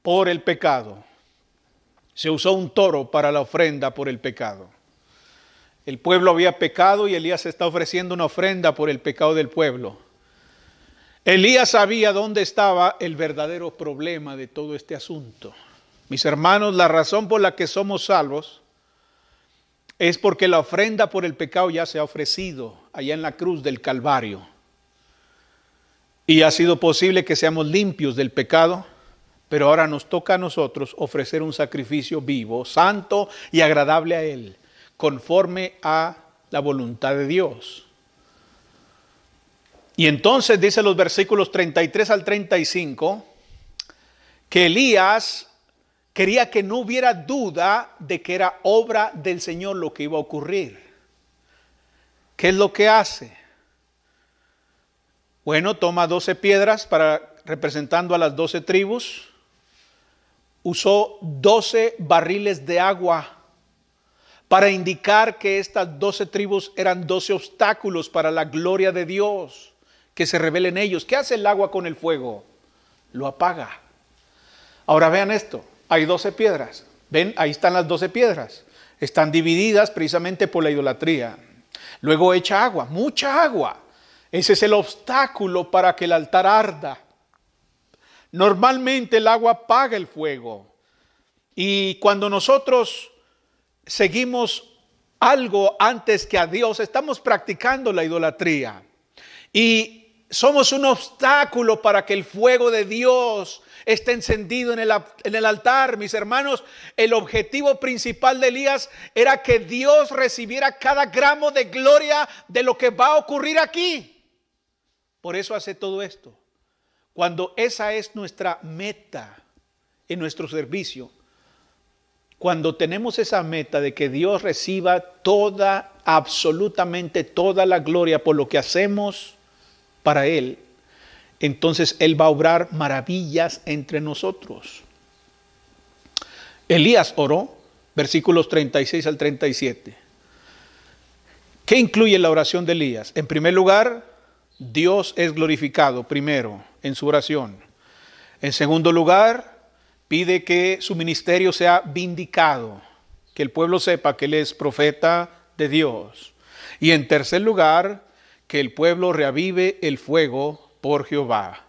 por el pecado. Se usó un toro para la ofrenda por el pecado. El pueblo había pecado y Elías está ofreciendo una ofrenda por el pecado del pueblo. Elías sabía dónde estaba el verdadero problema de todo este asunto. Mis hermanos, la razón por la que somos salvos es porque la ofrenda por el pecado ya se ha ofrecido allá en la cruz del Calvario. Y ha sido posible que seamos limpios del pecado, pero ahora nos toca a nosotros ofrecer un sacrificio vivo, santo y agradable a Él, conforme a la voluntad de Dios. Y entonces dice los versículos 33 al 35, que Elías quería que no hubiera duda de que era obra del Señor lo que iba a ocurrir. ¿Qué es lo que hace? Bueno, toma 12 piedras representando a las 12 tribus. Usó 12 barriles de agua para indicar que estas 12 tribus eran 12 obstáculos para la gloria de Dios, que se revele en ellos. ¿Qué hace el agua con el fuego? Lo apaga. Ahora vean esto, hay 12 piedras. Ven, ahí están las 12 piedras. Están divididas precisamente por la idolatría. Luego echa agua, mucha agua. Ese es el obstáculo para que el altar arda. Normalmente el agua apaga el fuego. Y cuando nosotros seguimos algo antes que a Dios, estamos practicando la idolatría. Y somos un obstáculo para que el fuego de Dios esté encendido en el altar. Mis hermanos, el objetivo principal de Elías era que Dios recibiera cada gramo de gloria de lo que va a ocurrir aquí. Por eso hace todo esto. Cuando esa es nuestra meta en nuestro servicio, cuando tenemos esa meta de que Dios reciba absolutamente toda la gloria por lo que hacemos para Él, entonces Él va a obrar maravillas entre nosotros. Elías oró, versículos 36 al 37. ¿Qué incluye la oración de Elías? En primer lugar, Dios es glorificado primero en su oración. En segundo lugar, pide que su ministerio sea vindicado, que el pueblo sepa que Él es profeta de Dios. Y en tercer lugar, que el pueblo reavive el fuego por Jehová.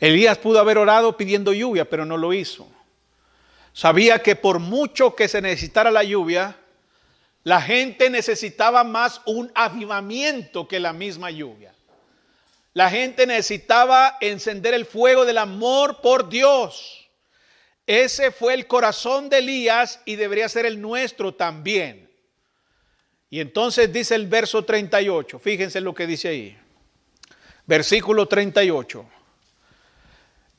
Elías pudo haber orado pidiendo lluvia, pero no lo hizo. Sabía que por mucho que se necesitara la lluvia, la gente necesitaba más un avivamiento que la misma lluvia. La gente necesitaba encender el fuego del amor por Dios. Ese fue el corazón de Elías y debería ser el nuestro también. Y entonces dice el verso 38, fíjense lo que dice ahí. Versículo 38.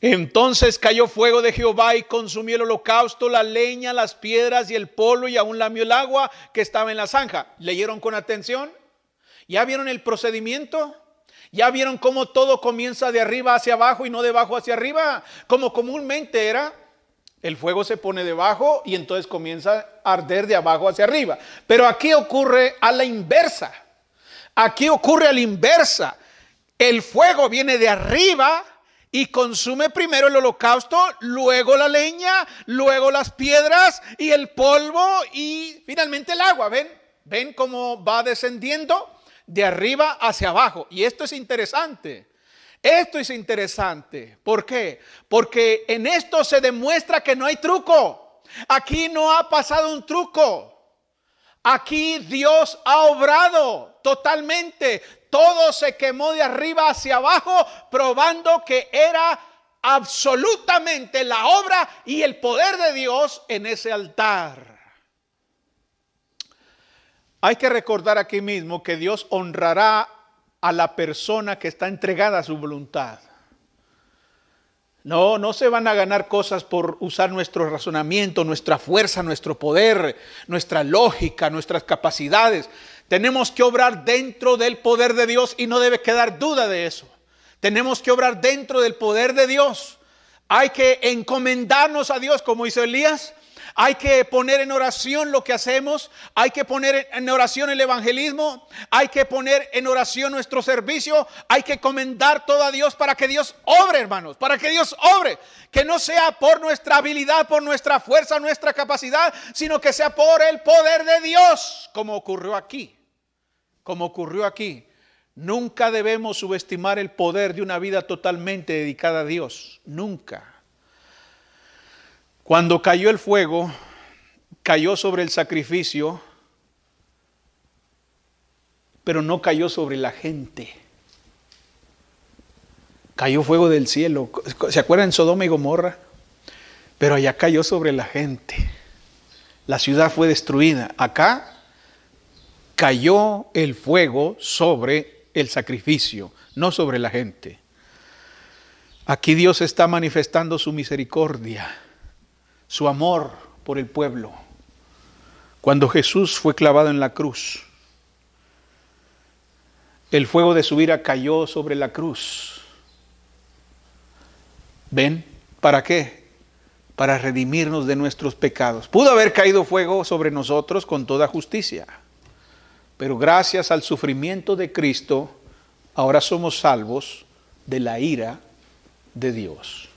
Entonces cayó fuego de Jehová y consumió el holocausto, la leña, las piedras y el polvo, y aún lamió el agua que estaba en la zanja. ¿Leyeron con atención? ¿Ya vieron el procedimiento? ¿Ya vieron cómo todo comienza de arriba hacia abajo y no de abajo hacia arriba? Como comúnmente era, el fuego se pone debajo y entonces comienza a arder de abajo hacia arriba. Pero aquí ocurre a la inversa. Aquí ocurre a la inversa. El fuego viene de arriba y consume primero el holocausto, luego la leña, luego las piedras y el polvo y finalmente el agua. ¿Ven cómo va descendiendo? De arriba hacia abajo. Y esto es interesante. Esto es interesante. ¿Por qué? Porque en esto se demuestra que no hay truco. Aquí no ha pasado un truco. Aquí Dios ha obrado totalmente. Todo se quemó de arriba hacia abajo, probando que era absolutamente la obra y el poder de Dios en ese altar. Hay que recordar aquí mismo que Dios honrará a la persona que está entregada a su voluntad. No se van a ganar cosas por usar nuestro razonamiento, nuestra fuerza, nuestro poder, nuestra lógica, nuestras capacidades. Tenemos que obrar dentro del poder de Dios y no debe quedar duda de eso. Tenemos que obrar dentro del poder de Dios. Hay que encomendarnos a Dios como hizo Elías. Hay que poner en oración lo que hacemos. Hay que poner en oración el evangelismo. Hay que poner en oración nuestro servicio. Hay que encomendar todo a Dios para que Dios obre, hermanos. Para que Dios obre. Que no sea por nuestra habilidad, por nuestra fuerza, nuestra capacidad, sino que sea por el poder de Dios, como ocurrió aquí. Como ocurrió aquí. Nunca debemos subestimar el poder de una vida totalmente dedicada a Dios. Nunca. Cuando cayó el fuego, cayó sobre el sacrificio, pero no cayó sobre la gente. Cayó fuego del cielo. ¿Se acuerdan de Sodoma y Gomorra? Pero allá cayó sobre la gente. La ciudad fue destruida. Acá cayó el fuego sobre el sacrificio, no sobre la gente. Aquí Dios está manifestando su misericordia. su amor por el pueblo. Cuando Jesús fue clavado en la cruz, el fuego de su ira cayó sobre la cruz. ¿Ven? ¿Para qué? Para redimirnos de nuestros pecados. Pudo haber caído fuego sobre nosotros con toda justicia, pero gracias al sufrimiento de Cristo, ahora somos salvos de la ira de Dios.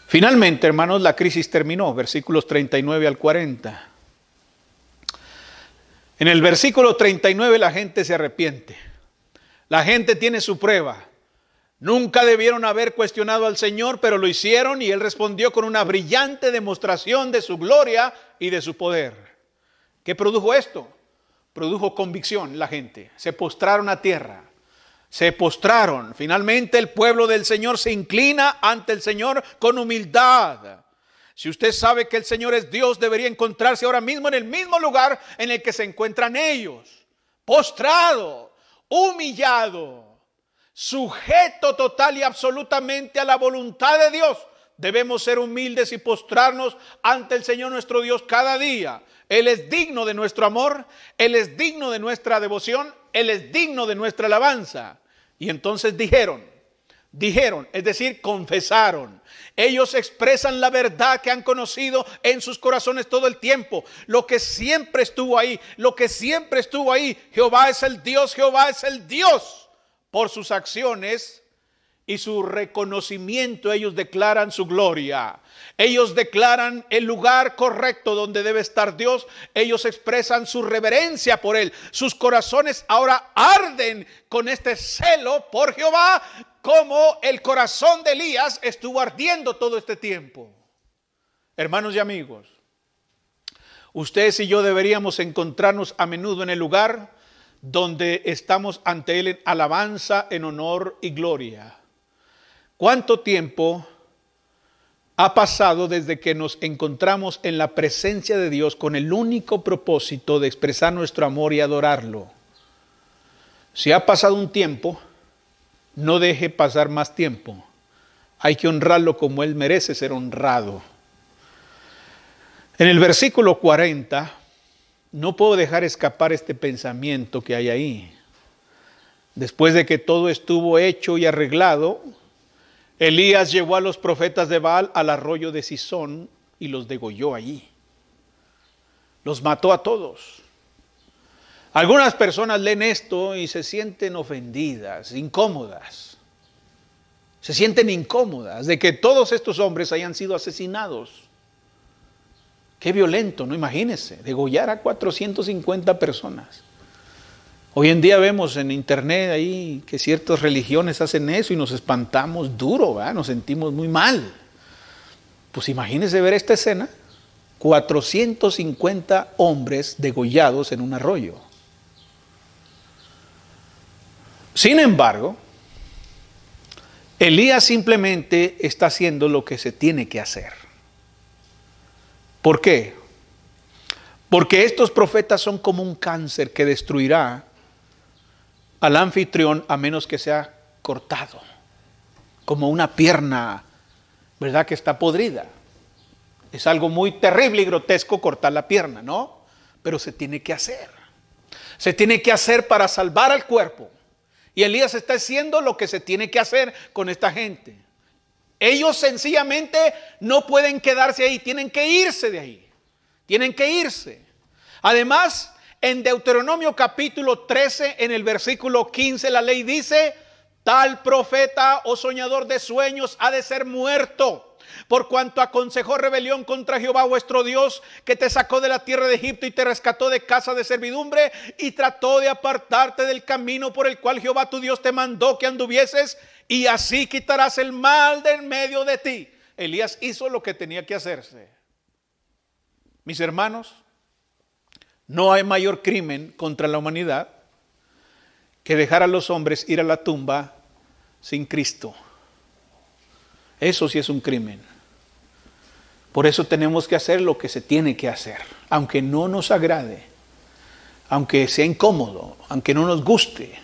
Finalmente, hermanos, la crisis terminó, versículos 39 al 40. En el versículo 39 la gente se arrepiente. La gente tiene su prueba. Nunca debieron haber cuestionado al Señor, pero lo hicieron y Él respondió con una brillante demostración de su gloria y de su poder. ¿Qué produjo esto? Produjo convicción en la gente. Se postraron a tierra. Se postraron. Finalmente el pueblo del Señor se inclina ante el Señor con humildad. Si usted sabe que el Señor es Dios, debería encontrarse ahora mismo en el mismo lugar en el que se encuentran ellos. Postrado, humillado, sujeto total y absolutamente a la voluntad de Dios. Debemos ser humildes y postrarnos ante el Señor nuestro Dios cada día. Él es digno de nuestro amor, Él es digno de nuestra devoción, Él es digno de nuestra alabanza. Y entonces dijeron, es decir, confesaron. Ellos expresan la verdad que han conocido en sus corazones todo el tiempo. Lo que siempre estuvo ahí, Jehová es el Dios, Jehová es el Dios. Por sus acciones y su reconocimiento, ellos declaran su gloria. Ellos declaran el lugar correcto donde debe estar Dios. Ellos expresan su reverencia por Él. Sus corazones ahora arden con este celo por Jehová, como el corazón de Elías estuvo ardiendo todo este tiempo. Hermanos y amigos, ustedes y yo deberíamos encontrarnos a menudo en el lugar donde estamos ante Él en alabanza, en honor y gloria. ¿Cuánto tiempo ha pasado desde que nos encontramos en la presencia de Dios con el único propósito de expresar nuestro amor y adorarlo? Si ha pasado un tiempo, no deje pasar más tiempo. Hay que honrarlo como Él merece ser honrado. En el versículo 40, no puedo dejar escapar este pensamiento que hay ahí. Después de que todo estuvo hecho y arreglado, Elías llevó a los profetas de Baal al arroyo de Sison y los degolló allí. Los mató a todos. Algunas personas leen esto y se sienten ofendidas, incómodas. Se sienten incómodas de que todos estos hombres hayan sido asesinados. Qué violento, ¿no? Imagínense, degollar a 450 personas. Hoy en día vemos en internet ahí que ciertas religiones hacen eso y nos espantamos duro, ¿verdad? Nos sentimos muy mal. Pues imagínense ver esta escena, 450 hombres degollados en un arroyo. Sin embargo, Elías simplemente está haciendo lo que se tiene que hacer. ¿Por qué? Porque estos profetas son como un cáncer que destruirá al anfitrión a menos que sea cortado, como una pierna, ¿verdad?, que está podrida. Es algo muy terrible y grotesco cortar la pierna, ¿no? Pero se tiene que hacer. Se tiene que hacer para salvar al cuerpo. Y Elías está haciendo lo que se tiene que hacer con esta gente. Ellos sencillamente no pueden quedarse ahí, tienen que irse de ahí. Tienen que irse. Además, en Deuteronomio capítulo 13, en el versículo 15, la ley dice: tal profeta o soñador de sueños ha de ser muerto, por cuanto aconsejó rebelión contra Jehová vuestro Dios, que te sacó de la tierra de Egipto y te rescató de casa de servidumbre, y trató de apartarte del camino por el cual Jehová tu Dios te mandó que anduvieses, y así quitarás el mal de en medio de ti. Elías hizo lo que tenía que hacerse. Mis hermanos, no hay mayor crimen contra la humanidad que dejar a los hombres ir a la tumba sin Cristo. Eso sí es un crimen. Por eso tenemos que hacer lo que se tiene que hacer, aunque no nos agrade, aunque sea incómodo, aunque no nos guste.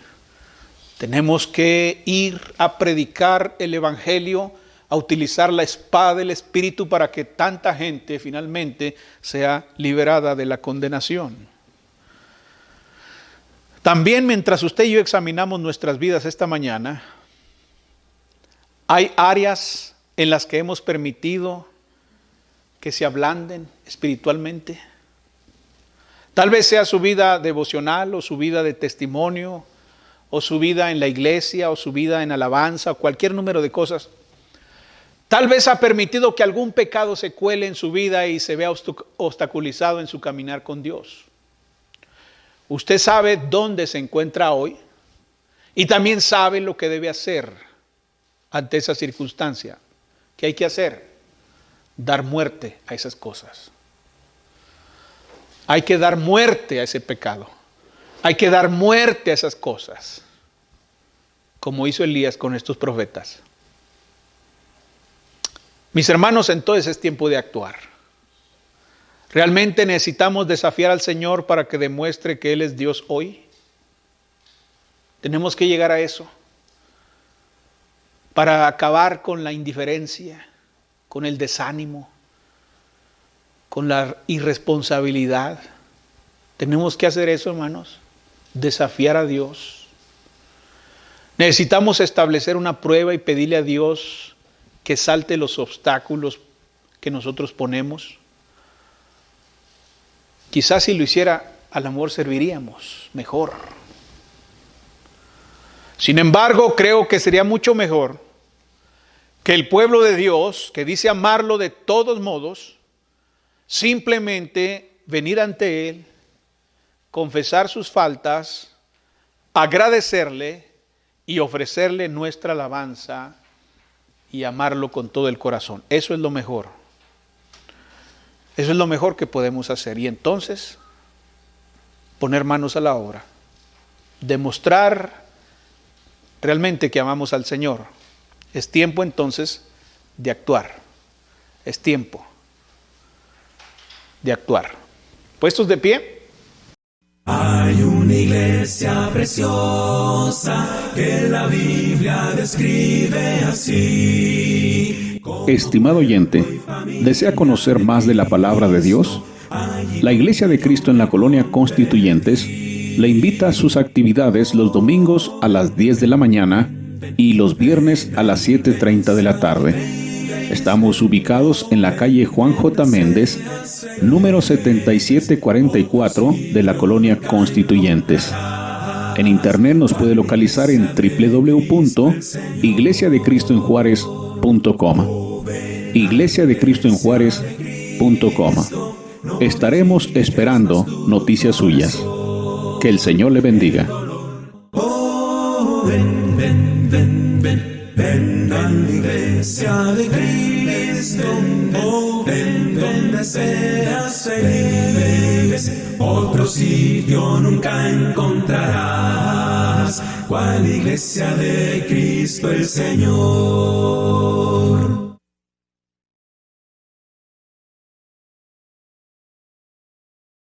Tenemos que ir a predicar el evangelio a utilizar la espada del Espíritu para que tanta gente finalmente sea liberada de la condenación. También mientras usted y yo examinamos nuestras vidas esta mañana, hay áreas en las que hemos permitido que se ablanden espiritualmente. Tal vez sea su vida devocional o su vida de testimonio o su vida en la iglesia o su vida en alabanza o cualquier número de cosas. Tal vez ha permitido que algún pecado se cuele en su vida y se vea obstaculizado en su caminar con Dios. Usted sabe dónde se encuentra hoy y también sabe lo que debe hacer ante esa circunstancia. ¿Qué hay que hacer? Dar muerte a esas cosas. Hay que dar muerte a ese pecado. Hay que dar muerte a esas cosas, como hizo Elías con estos profetas. Mis hermanos, entonces es tiempo de actuar. ¿Realmente necesitamos desafiar al Señor para que demuestre que Él es Dios hoy? Tenemos que llegar a eso, para acabar con la indiferencia, con el desánimo, con la irresponsabilidad. Tenemos que hacer eso, hermanos, desafiar a Dios. Necesitamos establecer una prueba y pedirle a Dios que salte los obstáculos que nosotros ponemos. Quizás si lo hiciera, al amor serviríamos mejor. Sin embargo, creo que sería mucho mejor que el pueblo de Dios, que dice amarlo de todos modos, simplemente venir ante Él, confesar sus faltas, agradecerle y ofrecerle nuestra alabanza y amarlo con todo el corazón. Eso es lo mejor. Eso es lo mejor que podemos hacer. Y entonces, poner manos a la obra. Demostrar realmente que amamos al Señor. Es tiempo entonces de actuar. Es tiempo de actuar. ¿Puestos de pie? Hay una iglesia preciosa que la Biblia describe así. Estimado oyente, ¿desea conocer más de la palabra de Dios? La Iglesia de Cristo en la Colonia Constituyentes le invita a sus actividades los domingos a las 10 de la mañana y los viernes a las 7:30 de la tarde. Estamos ubicados en la calle Juan J. Méndez, número 7744 de la Colonia Constituyentes. En internet nos puede localizar en www.iglesiadecristoenjuarez.com. iglesiadecristoenjuarez.com. Estaremos esperando noticias suyas. Que el Señor le bendiga. Ven a la iglesia de Cristo, ven donde seas feliz. Otro sitio nunca encontrarás, cual iglesia de Cristo el Señor.